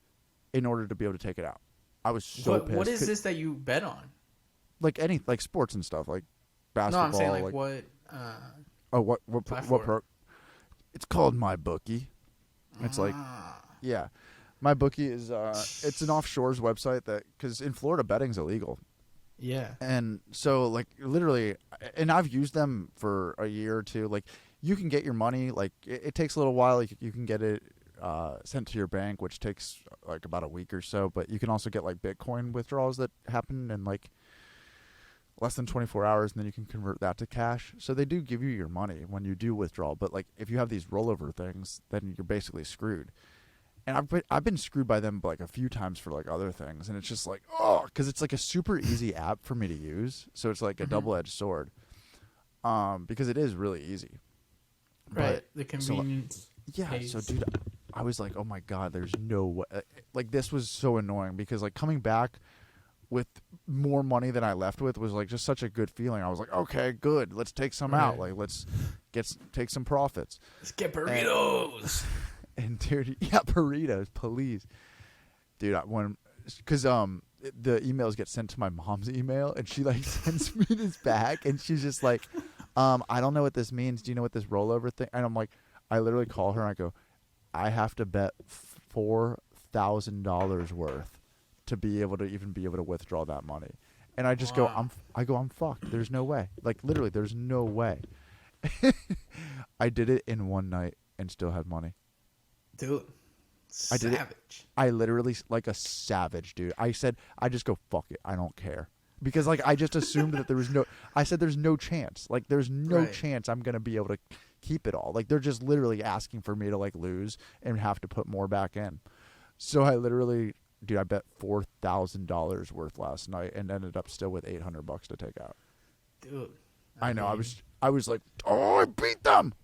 in order to be able to take it out. I was so pissed. What is this that you bet on? Like like sports and stuff, like basketball. No, I'm saying like what? What It's called MyBookie. It's like, yeah, MyBookie is it's an offshores website that, because in Florida betting's illegal. Yeah. And so like literally, and I've used them for a year or two. Like you can get your money, like it takes a little while. You can get it sent to your bank, which takes like about a week or so. But you can also get like Bitcoin withdrawals that happen in like less than 24 hours, and then you can convert that to cash. So they do give you your money when you do withdraw. But like if you have these rollover things, then you're basically screwed. And I've been screwed by them like a few times for like other things, and it's just like, oh, because it's like a super easy app for me to use, so it's like a double-edged sword, because it is really easy. Right, but, the convenience. So dude, I was like, oh my God, there's no way. Like this was so annoying because like coming back with more money than I left with was like just such a good feeling. I was like, okay, good, let's take some out. Like let's take some profits. Let's get burritos. And dude, yeah, burritos, please, dude. Because the emails get sent to my mom's email, and she like sends me this back, and she's just like, I don't know what this means. Do you know what this rollover thing? And I'm like, I literally call her and I go, I have to bet $4,000 worth to be able to withdraw that money, and I just go, I'm fucked. There's no way. Like literally, there's no way. I did it in one night and still had money. Dude, I did it. I literally, like a savage, dude. I said, I just go, fuck it. I don't care. Because, like, I just assumed that there was I said, there's no chance. Like, there's no chance I'm going to be able to keep it all. Like, they're just literally asking for me to, like, lose and have to put more back in. So I literally, dude, I bet $4,000 worth last night and ended up still with $800 to take out. Dude. I know. I was like, oh, I beat them.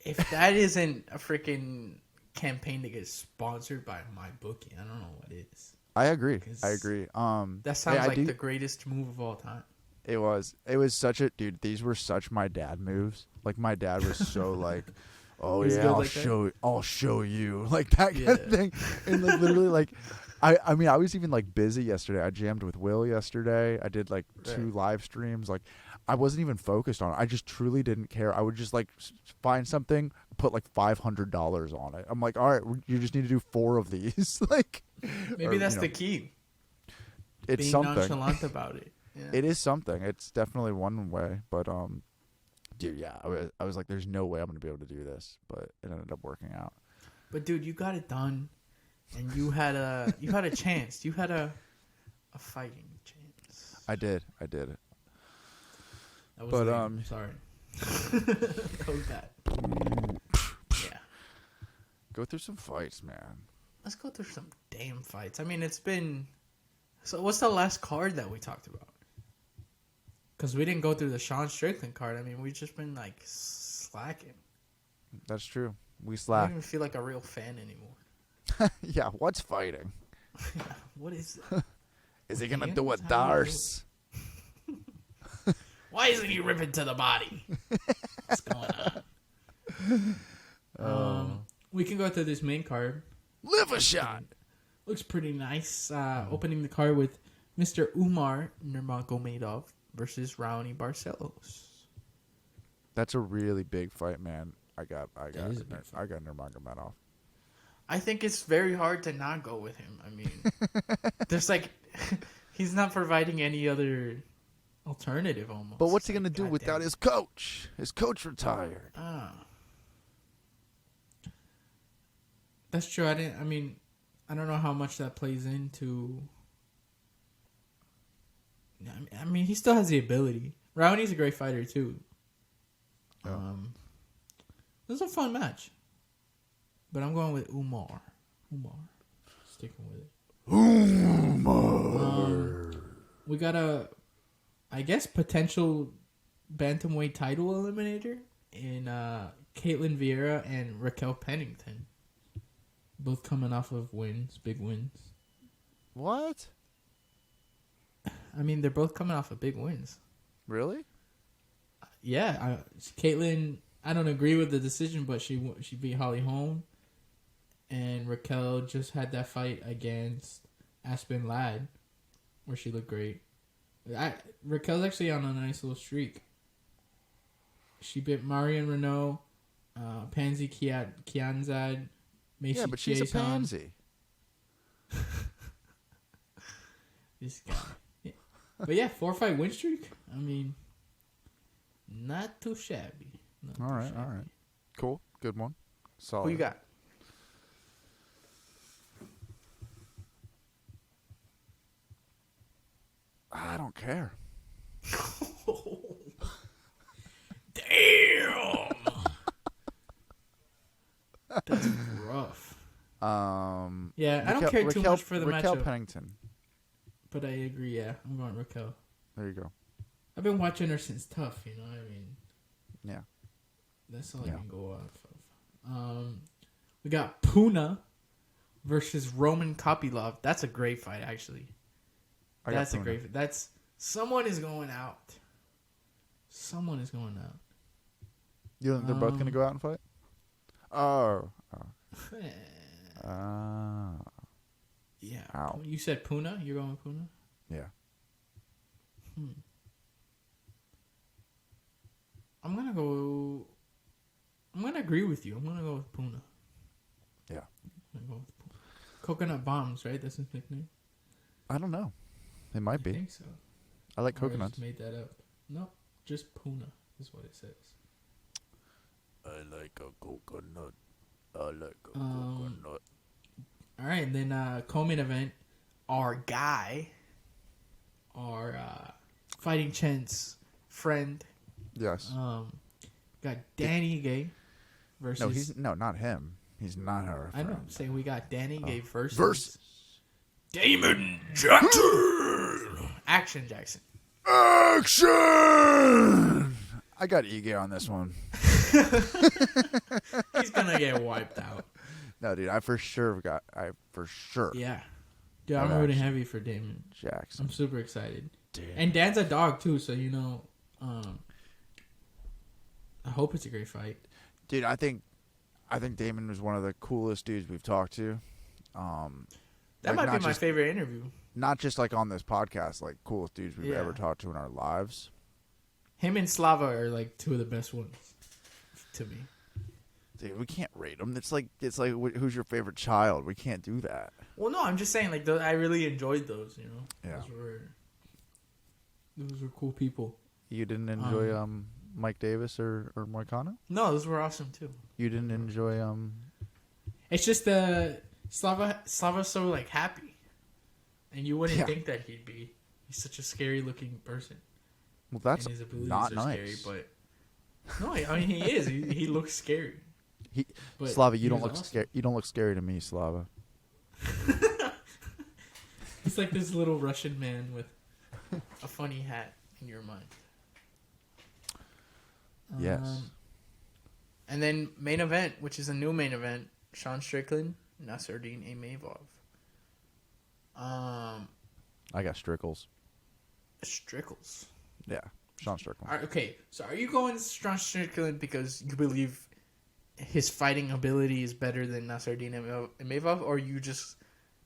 If that isn't a freaking campaign to get sponsored by my bookie, I don't know what is. I agree. That sounds like the greatest move of all time. It was such a dude. These were such my dad moves. Like my dad was so like, oh yeah, I'll show you like that kind of thing. And like literally like, I mean I was even like busy yesterday. I jammed with Will yesterday. I did like 2 live streams. Like I wasn't even focused on it. I just truly didn't care. I would just like find something, put like $500 on it. I'm like, all right, you just need to do 4 of these. Like maybe that's the key. It's being something nonchalant about it. Yeah. It is something. It's definitely one way, but dude, yeah, I was like, there's no way I'm gonna be able to do this, but it ended up working out. But dude, you got it done, and you had a chance. You had a fighting chance. I did. That was lame. I'm sorry. That was bad. Yeah. Go through some fights, man. Let's go through some damn fights. I mean, it's been. So, what's the last card that we talked about? Because we didn't go through the Sean Strickland card. I mean, we've just been, like, slacking. That's true. We I slack. don't even feel like a real fan anymore. Yeah, what's fighting? Yeah, what is it? Is he going to do a Darce? Why isn't he ripping to the body? What's going on? We can go through this main card. Live a shot. Looks pretty nice. Opening the card with Mr. Umar Nurmagomedov versus Raoni Barcelos. That's a really big fight, man. I got Nurmagomedov. I think it's very hard to not go with him. I mean, there's like, he's not providing any other alternative almost. But what's he gonna do without his coach? His coach retired. That's true. I don't know how much that plays into. I mean, he still has the ability. Raoni's a great fighter too. It was a fun match, but I'm going with Umar. Sticking with it. Umar. We got a, I guess, potential bantamweight title eliminator in Caitlin Vieira and Raquel Pennington. Both coming off of wins, big wins. What? I mean, they're both coming off of big wins. Really? Yeah, Caitlin. I don't agree with the decision, but she beat Holly Holm, and Raquel just had that fight against Aspen Ladd, where she looked great. Raquel's actually on a nice little streak. She beat Marion Renault, Pansy Kianzad. Macy but she's Jason. a pansy. This guy. Yeah. But yeah, 4-fight win streak. I mean, not too shabby. All right. Cool. Good one. Solid. Who you got? I don't care. Damn. That's rough. Yeah, I don't care too much for the Raquel matchup. Pennington. But I agree, yeah. I'm going Raquel. There you go. I've been watching her since Tough, you know what I mean? Yeah. That's all I can go off of. We got Puna versus Roman Kopylov. That's a great fight, actually. That's a great fight. That's... Someone is going out. They're both going to go out and fight? Oh. Yeah. Ow. You said Puna? You're going with Puna? Yeah. I'm going to agree with you. I'm going to go with Puna. Yeah. Coconut Bombs, right? That's his nickname? I don't know. It might be. I think so. I like coconuts. I just made that up. No, just Puna is what it says. I like a coconut. Coconut. All right, and then co-main event, our guy, our fighting chance friend. Yes. Got Danny Gay versus. No, not him. He's not our friend. I know. I'm saying we got Danny Gay versus Damon Jackson. Action Jackson. Action! I got Ige on this one. He's gonna get wiped out. No, dude, I for sure. Yeah. Dude, I'm rooting heavy for Damon Jackson. I'm super excited. Damn. And Dan's a dog too, so I hope it's a great fight. Dude, I think Damon was one of the coolest dudes we've talked to. That might be my favorite interview. Not just like on this podcast, like coolest dudes we've ever talked to in our lives. Him and Slava are like two of the best ones to me. Dude, we can't rate them. It's like who's your favorite child? We can't do that. Well, no, I'm just saying like I really enjoyed those. Yeah. Those were cool people. You didn't enjoy Mike Davis or Moicano? No, those were awesome too. You didn't enjoy It's just Slava's so like happy, and you wouldn't think that he'd be. He's such a scary looking person. Well, that's and his abilities not are nice. Scary, but no, I mean he is. He looks scary. Slava, you don't look scary. You don't look scary to me, Slava. He's like this little Russian man with a funny hat in your mind. Yes. And then main event, which is a new main event: Sean Strickland, Nasruddin Imavov. I got Strickles. Strickles. Yeah, Sean Strickland. Okay, so are you going Sean Strickland because you believe his fighting ability is better than Nasruddin Imavov, or you just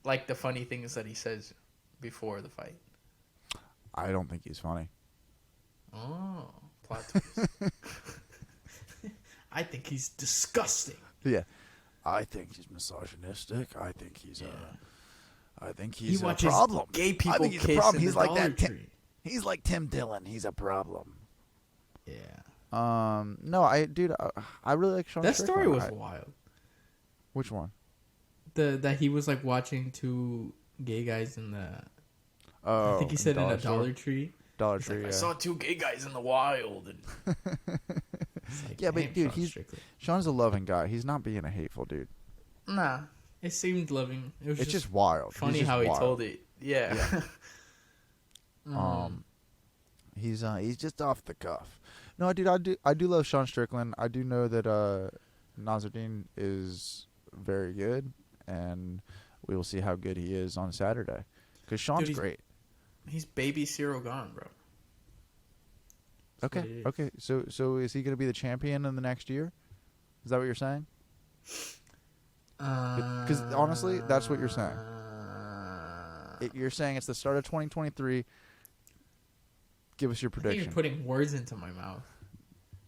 like the funny things that he says before the fight? I don't think he's funny. Oh, plot twist. I think he's disgusting. Yeah, I think he's misogynistic. I think he's he a problem. Gay people I think he's a kiss problem. in He's the like Dollar that. Tree. He's like Tim Dillon. He's a problem. Yeah. No, I really like Sean. That Strickland. story was wild. Which one? That he was like watching two gay guys in the. Oh, I think he said in a store? Dollar Tree. Dollar He's Tree. like, Yeah. I saw two gay guys in the wild. And like, yeah, but dude, Sean Sean's a loving guy. He's not being a hateful dude. Nah, it seemed loving. It was It's just wild. funny just how wild. he told it. Yeah. He's just off the cuff. No, dude, I do love Sean Strickland. I do know that Nasruddin is very good, and we will see how good he is on Saturday. Because Sean's great. He's baby Cyril gone, bro. That's Okay. So is he going to be the champion in the next year? Is that what you're saying? Because honestly, that's what you're saying. You're saying it's the start of 2023. Give us your I think prediction. you're putting words into my mouth.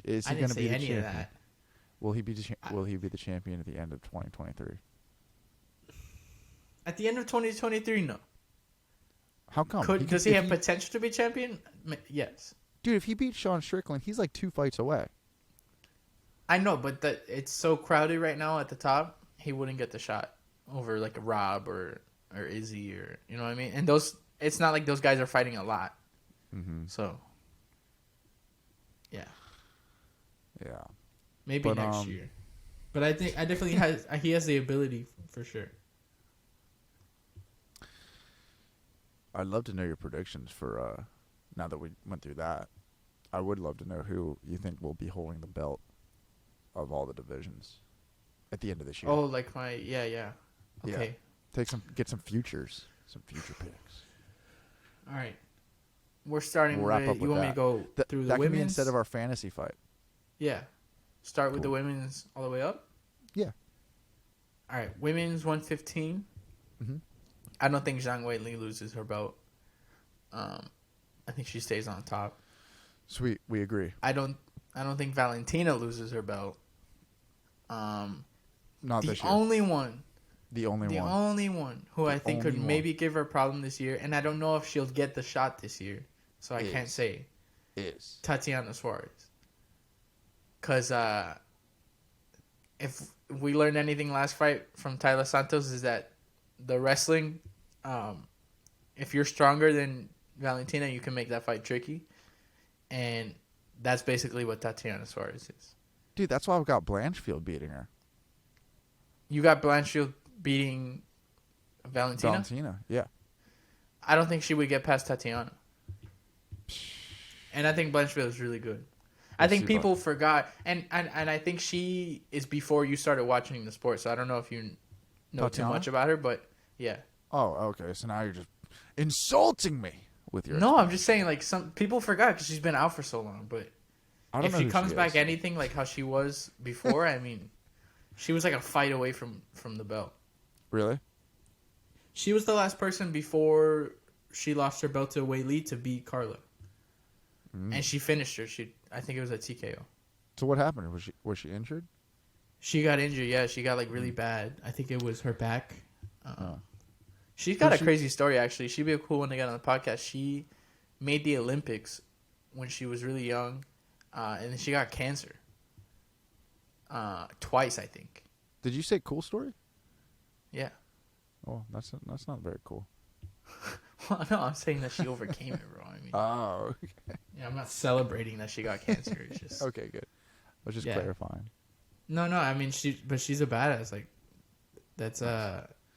Is I he didn't going to say be the any champion? of that. Will he be the champion at the end of 2023? At the end of 2023, no. How come? Does he have potential to be champion? Yes. Dude, if he beats Sean Strickland, he's like 2 fights away. I know, but it's so crowded right now at the top. He wouldn't get the shot over like a Rob or Izzy or you know what I mean. And it's not like those guys are fighting a lot. Mm-hmm. So, yeah, maybe next year. But I think he has the ability for sure. I'd love to know your predictions for now that we went through that. I would love to know who you think will be holding the belt of all the divisions at the end of this year. Oh, like yeah. Okay. Yeah. Get some future picks. All right. We're starting We'll wrap with, up with you want that. me to go through the that women's? Can be instead of our fantasy fight. Yeah. Start with Cool. the women's all the way up? Yeah. All right. Women's 115. Mm-hmm. I don't think Zhang Weili loses her belt. I think she stays on top. Sweet. We agree. I don't think Valentina loses her belt. Not the this year. only one who I think could maybe give her a problem this year, and I don't know if she'll get the shot this year, so I can't say, is Tatiana Suarez. Because if we learned anything last fight from Tyler Santos is that the wrestling, if you're stronger than Valentina, you can make that fight tricky, and that's basically what Tatiana Suarez is. Dude, that's why I've got Blanchfield beating her. You got Blanchfield beating Valentina? Yeah. I don't think she would get past Tatiana. And I think Blanchfield is really good. I think people forgot, and I think she is before you started watching the sport, so I don't know if you know too much about her, but yeah. Oh, okay. So now you're just insulting me with your. No, I'm just saying like some people forgot because she's been out for so long, but if she comes back anything like how she was before, I mean, she was like a fight away from the belt. Really? She was the last person before she lost her belt to Wei Li to beat Carla. And she finished her. I think it was a TKO. So what happened? Was she injured? She got injured. Yeah, she got like really bad. I think it was her back. She's got a crazy story actually. She'd be a cool one to get on the podcast. She made the Olympics when she was really young, and then she got cancer. Twice, I think. Did you say cool story? Yeah. Oh, that's not very cool. Well, no, I'm saying that she overcame it, bro. I mean, okay. Yeah, I'm not celebrating that she got cancer. It's just okay, good. I was just clarifying. No, I mean she's a badass. Like that's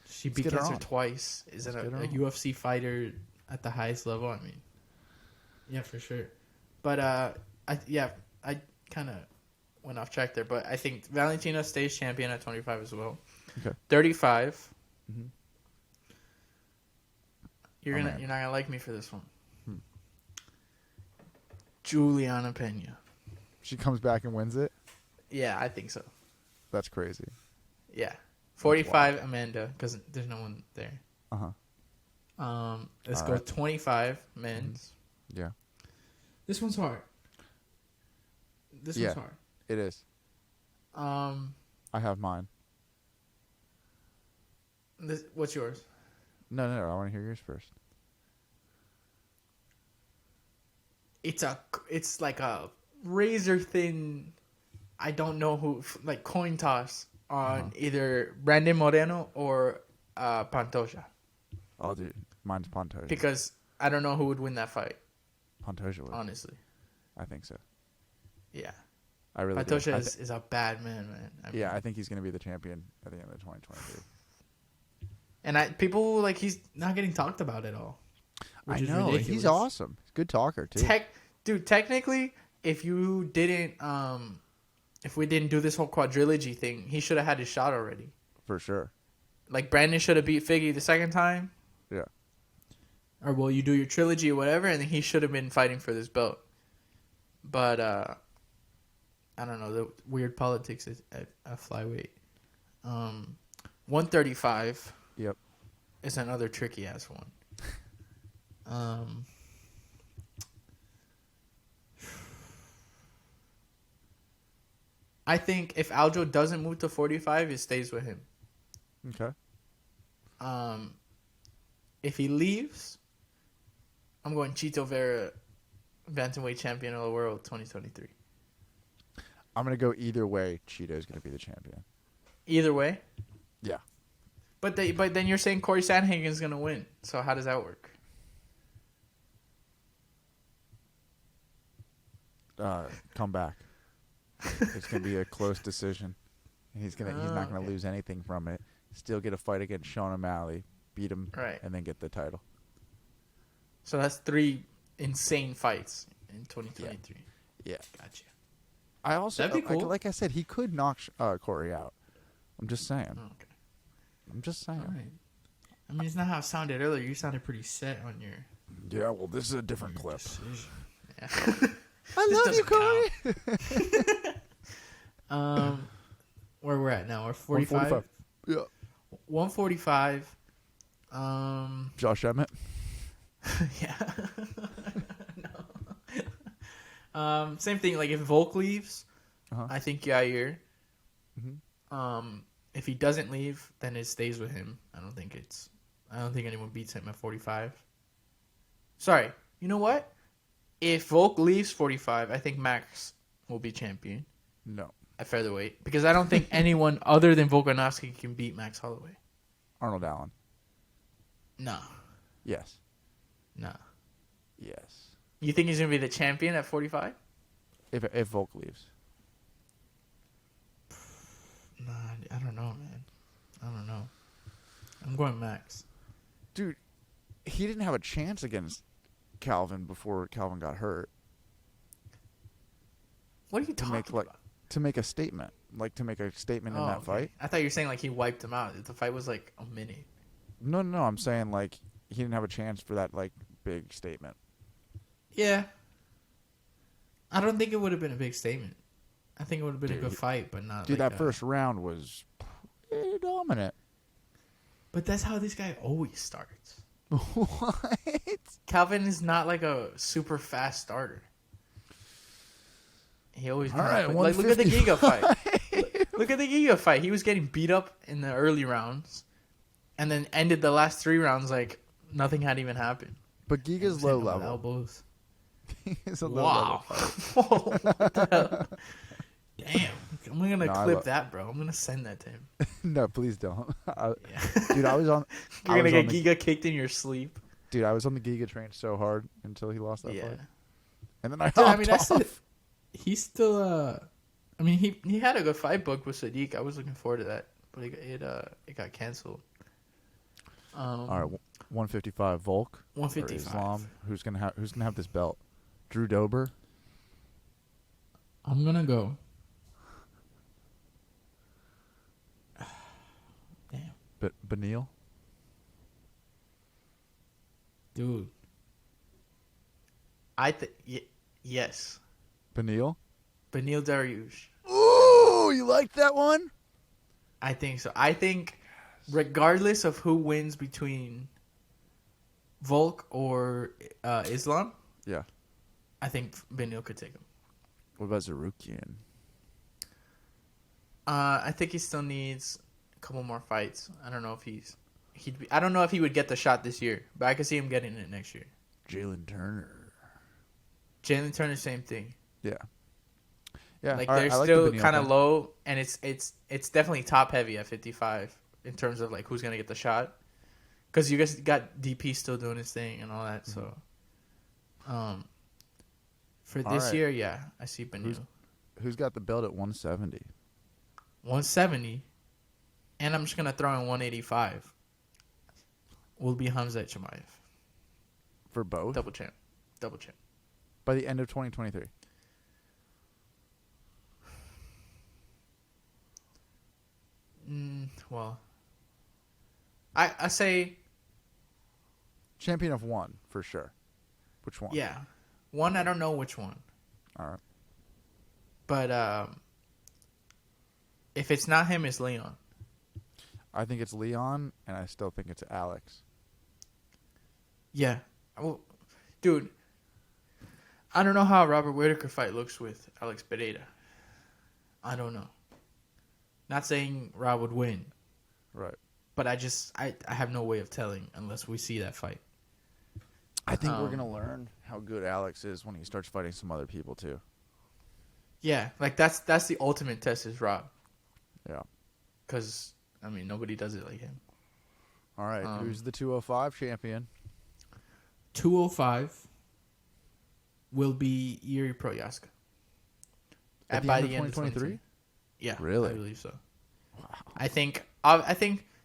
she beat cancer twice. Is a UFC fighter at the highest level. I mean, yeah, for sure. But I kind of went off track there. But I think Valentina stays champion at 25 as well. Okay. 35. Mm-hmm. You're not gonna like me for this one. Juliana Pena. She comes back and wins it? Yeah, I think so. That's crazy. Yeah. 45 Amanda, because there's no one there. Let's go 25 men's. Yeah. This one's hard. This one's hard. It is. I have mine. What's yours? No, I want to hear yours first. It's like a razor thin, I don't know who, like coin toss on either Brandon Moreno or Pantoja. Oh, dude, mine's Pantoja. Because I don't know who would win that fight. Pantoja would. Honestly. I think so. Yeah. I really Pantoja is a bad man. I think he's going to be the champion at the end of 2023. And people like he's not getting talked about at all. I know. Ridiculous. He's awesome. He's a good talker too. Dude, technically, if we didn't do this whole quadrilogy thing, he should have had his shot already. For sure. Like Brandon should have beat Figgy the second time. Yeah. Or you do your trilogy or whatever, and then he should have been fighting for this belt. But I don't know, the weird politics at flyweight. 135. Yep. It's another tricky ass one. I think if Aljo doesn't move to 45, it stays with him. Okay. If he leaves, I'm going Chito Vera, bantamweight champion of the world, 2023. I'm gonna go either way. Cheeto's gonna be the champion. Either way. Yeah. But then you're saying Corey Sandhagen's gonna win. So how does that work? Come back. It's gonna be a close decision. He's not gonna lose anything from it. Still get a fight against Sean O'Malley, beat him, and then get the title. So that's 3 insane fights in 2023. Yeah. Gotcha. I also that'd be cool. Like I said, he could knock Corey out. I'm just saying. Oh, okay. I'm just saying. All right. I mean, it's not how it sounded earlier. You sounded pretty set on your. Yeah, well, this is a different clip. Yeah. I love you, Corey. Where we're at now? We're 45. Yeah. 145. Josh Emmett. Yeah. No. Same thing. Like if Volk leaves, I think Yair. Mm-hmm. If he doesn't leave, then it stays with him. I don't think anyone beats him at 45. Sorry. You know what? If Volk leaves 45, I think Max will be champion. No. At featherweight. Because I don't think anyone other than Volkanovski can beat Max Holloway. Arnold Allen. No. Yes. No. Yes. You think he's going to be the champion at 45? If Volk leaves. Nah, I don't know, man. I don't know. I'm going Max. Dude, he didn't have a chance against Calvin before Calvin got hurt. What are you talking about? To make a statement, to make a statement in that fight. I thought you were saying like he wiped him out. The fight was like a minute. No. I'm saying like he didn't have a chance for that like big statement. Yeah. I don't think it would have been a big statement. I think it would have been a good fight, but not. Dude, that first round was pretty dominant. But that's how this guy always starts. What? Calvin is not like a super fast starter. He always look at the Giga fight. Look at the Giga fight. He was getting beat up in the early rounds, and then ended the last 3 rounds like nothing had even happened. But Giga's low level. Elbows. He's a low level fighter. Damn, I'm gonna clip that, bro. I'm gonna send that to him. No, please don't. Dude, I was on. You're gonna get Giga kicked in your sleep. Dude, I was on the Giga train so hard until he lost that fight. And then that's it. He's still. I mean, he had a good fight book with Sadiq. I was looking forward to that, but it got canceled. All right, 155 Volk. 155 Islam. Who's gonna have this belt? Drew Dober. I'm gonna go. Damn. But Beneil. Dude. Yes. Beneil Dariush. Ooh, you like that one? I think so. I think regardless of who wins between Volk or Islam, yeah, I think Beneil could take him. What about Zarukian? I think he still needs a couple more fights. I don't know if I don't know if he would get the shot this year, but I could see him getting it next year. Jalen Turner, same thing. Yeah. Like they're still kind of low, and it's definitely top heavy at 55 in terms of like who's gonna get the shot, because you guys got DP still doing his thing and all that. So, for this year, yeah, I see Beneil. Who's got the belt at 170? 170, and I'm just gonna throw in 185. Will be Hamzat Chimaev for both. Double champ. By the end of 2023. Well, I say champion of one for sure. Which one? Yeah, one. I don't know which one. All right. But if it's not him, it's Leon. I think it's Leon, and I still think it's Alex. Yeah. Well, dude, I don't know how a Robert Whittaker fight looks with Alex Pereira. I don't know. Not saying Rob would win. Right. But I have no way of telling unless we see that fight. I think we're going to learn how good Alex is when he starts fighting some other people too. Yeah, like that's the ultimate test is Rob. Yeah. Because, I mean, nobody does it like him. All right, who's the 205 champion? 205 will be Yuri Proyaska. By the end of 2023? Yeah, really? I believe so. Wow. I think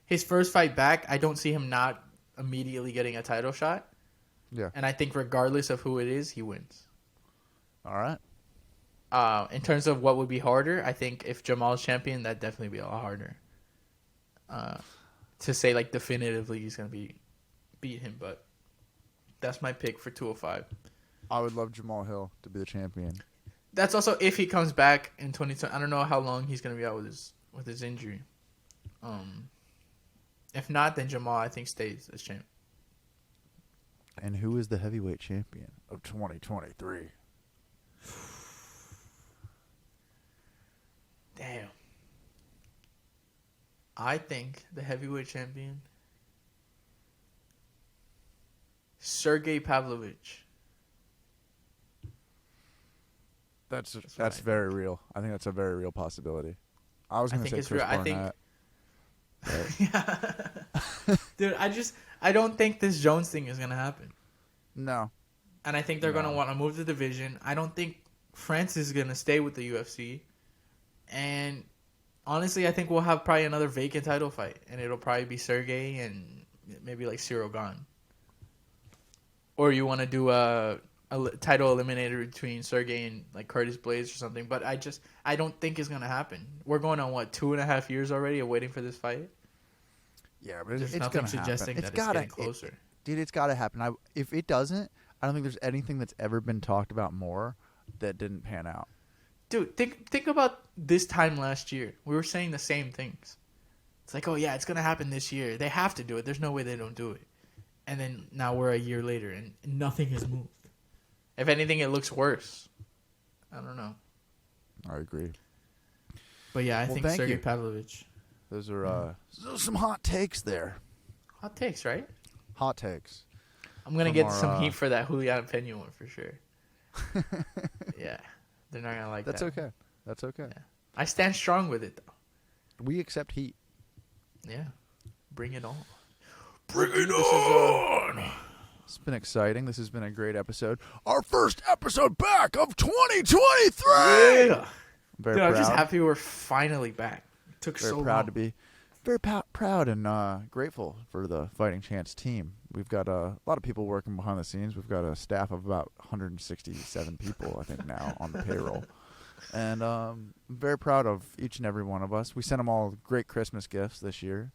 his first fight back, I don't see him not immediately getting a title shot. Yeah. And I think regardless of who it is, he wins. All right. In terms of what would be harder, I think if Jamal's champion, that'd definitely be a lot harder. To say like definitively he's gonna beat him, but that's my pick for 205. I would love Jamal Hill to be the champion. That's also if he comes back in 2020. I don't know how long he's gonna be out with his injury. If not, then Jamal I think stays as champ. And who is the heavyweight champion of 2023? Damn. I think the heavyweight champion, Sergey Pavlovich. That's very real. I think that's a very real possibility. I was going to say Chris Barnett. Yeah. Dude, I don't think this Jones thing is going to happen. No. And I think they're going to want to move the division. I don't think Francis is going to stay with the UFC. And honestly, I think we'll have probably another vacant title fight. And it'll probably be Sergey and maybe like Cyril Gane. Or you want to do a a title eliminator between Sergey and like Curtis Blades or something. But I don't think it's gonna happen. We're going on what 2.5 years already of waiting for this fight. Yeah, but There's it's nothing gonna suggesting happen. that it's getting closer. Dude, it's got to happen. If it doesn't, I don't think there's anything that's ever been talked about more that didn't pan out. Dude, think about this time last year. We were saying the same things. It's like, oh yeah, it's gonna happen this year. They have to do it. There's no way they don't do it. And then now we're a year later and nothing has moved. If anything, it looks worse. I don't know. I agree. But yeah, I think Sergey Pavlovich. Those are some hot takes there. Hot takes, right? Hot takes. I'm going to get some heat for that Julian Pena one for sure. Yeah. They're not going to like that. That's okay. That's okay. Yeah. I stand strong with it, though. We accept heat. Yeah. Bring it on. Bring it on! It's been exciting. This has been a great episode. Our first episode back of 2023! Yeah. Very Dude, proud. I'm just happy we're finally back. It took very so long. proud to be. Very proud and grateful for the Fighting Chance team. We've got a lot of people working behind the scenes. We've got a staff of about 167 people, I think, now on the payroll. And I'm very proud of each and every one of us. We sent them all great Christmas gifts this year.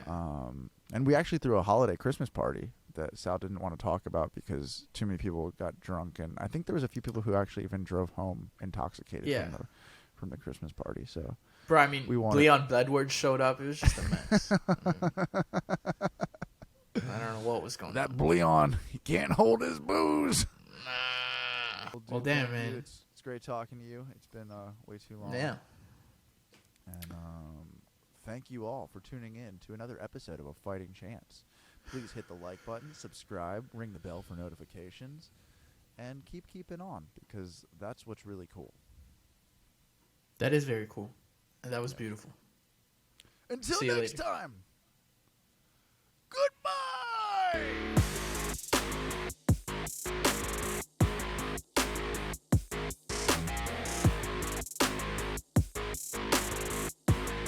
Yeah. And we actually threw a holiday Christmas party that Sal didn't want to talk about because too many people got drunk. And I think there was a few people who actually even drove home intoxicated from the Christmas party. So. Bro, I mean, Leon Bledward showed up. It was just a mess. I don't know what was going on. That Leon, he can't hold his booze. Nah. Well, damn, man. It's great talking to you. It's been way too long. Yeah. And thank you all for tuning in to another episode of A Fighting Chance. Please hit the like button, subscribe, ring the bell for notifications, and keep keeping on because that's what's really cool. That is very cool. And that was beautiful. Until next time. Goodbye.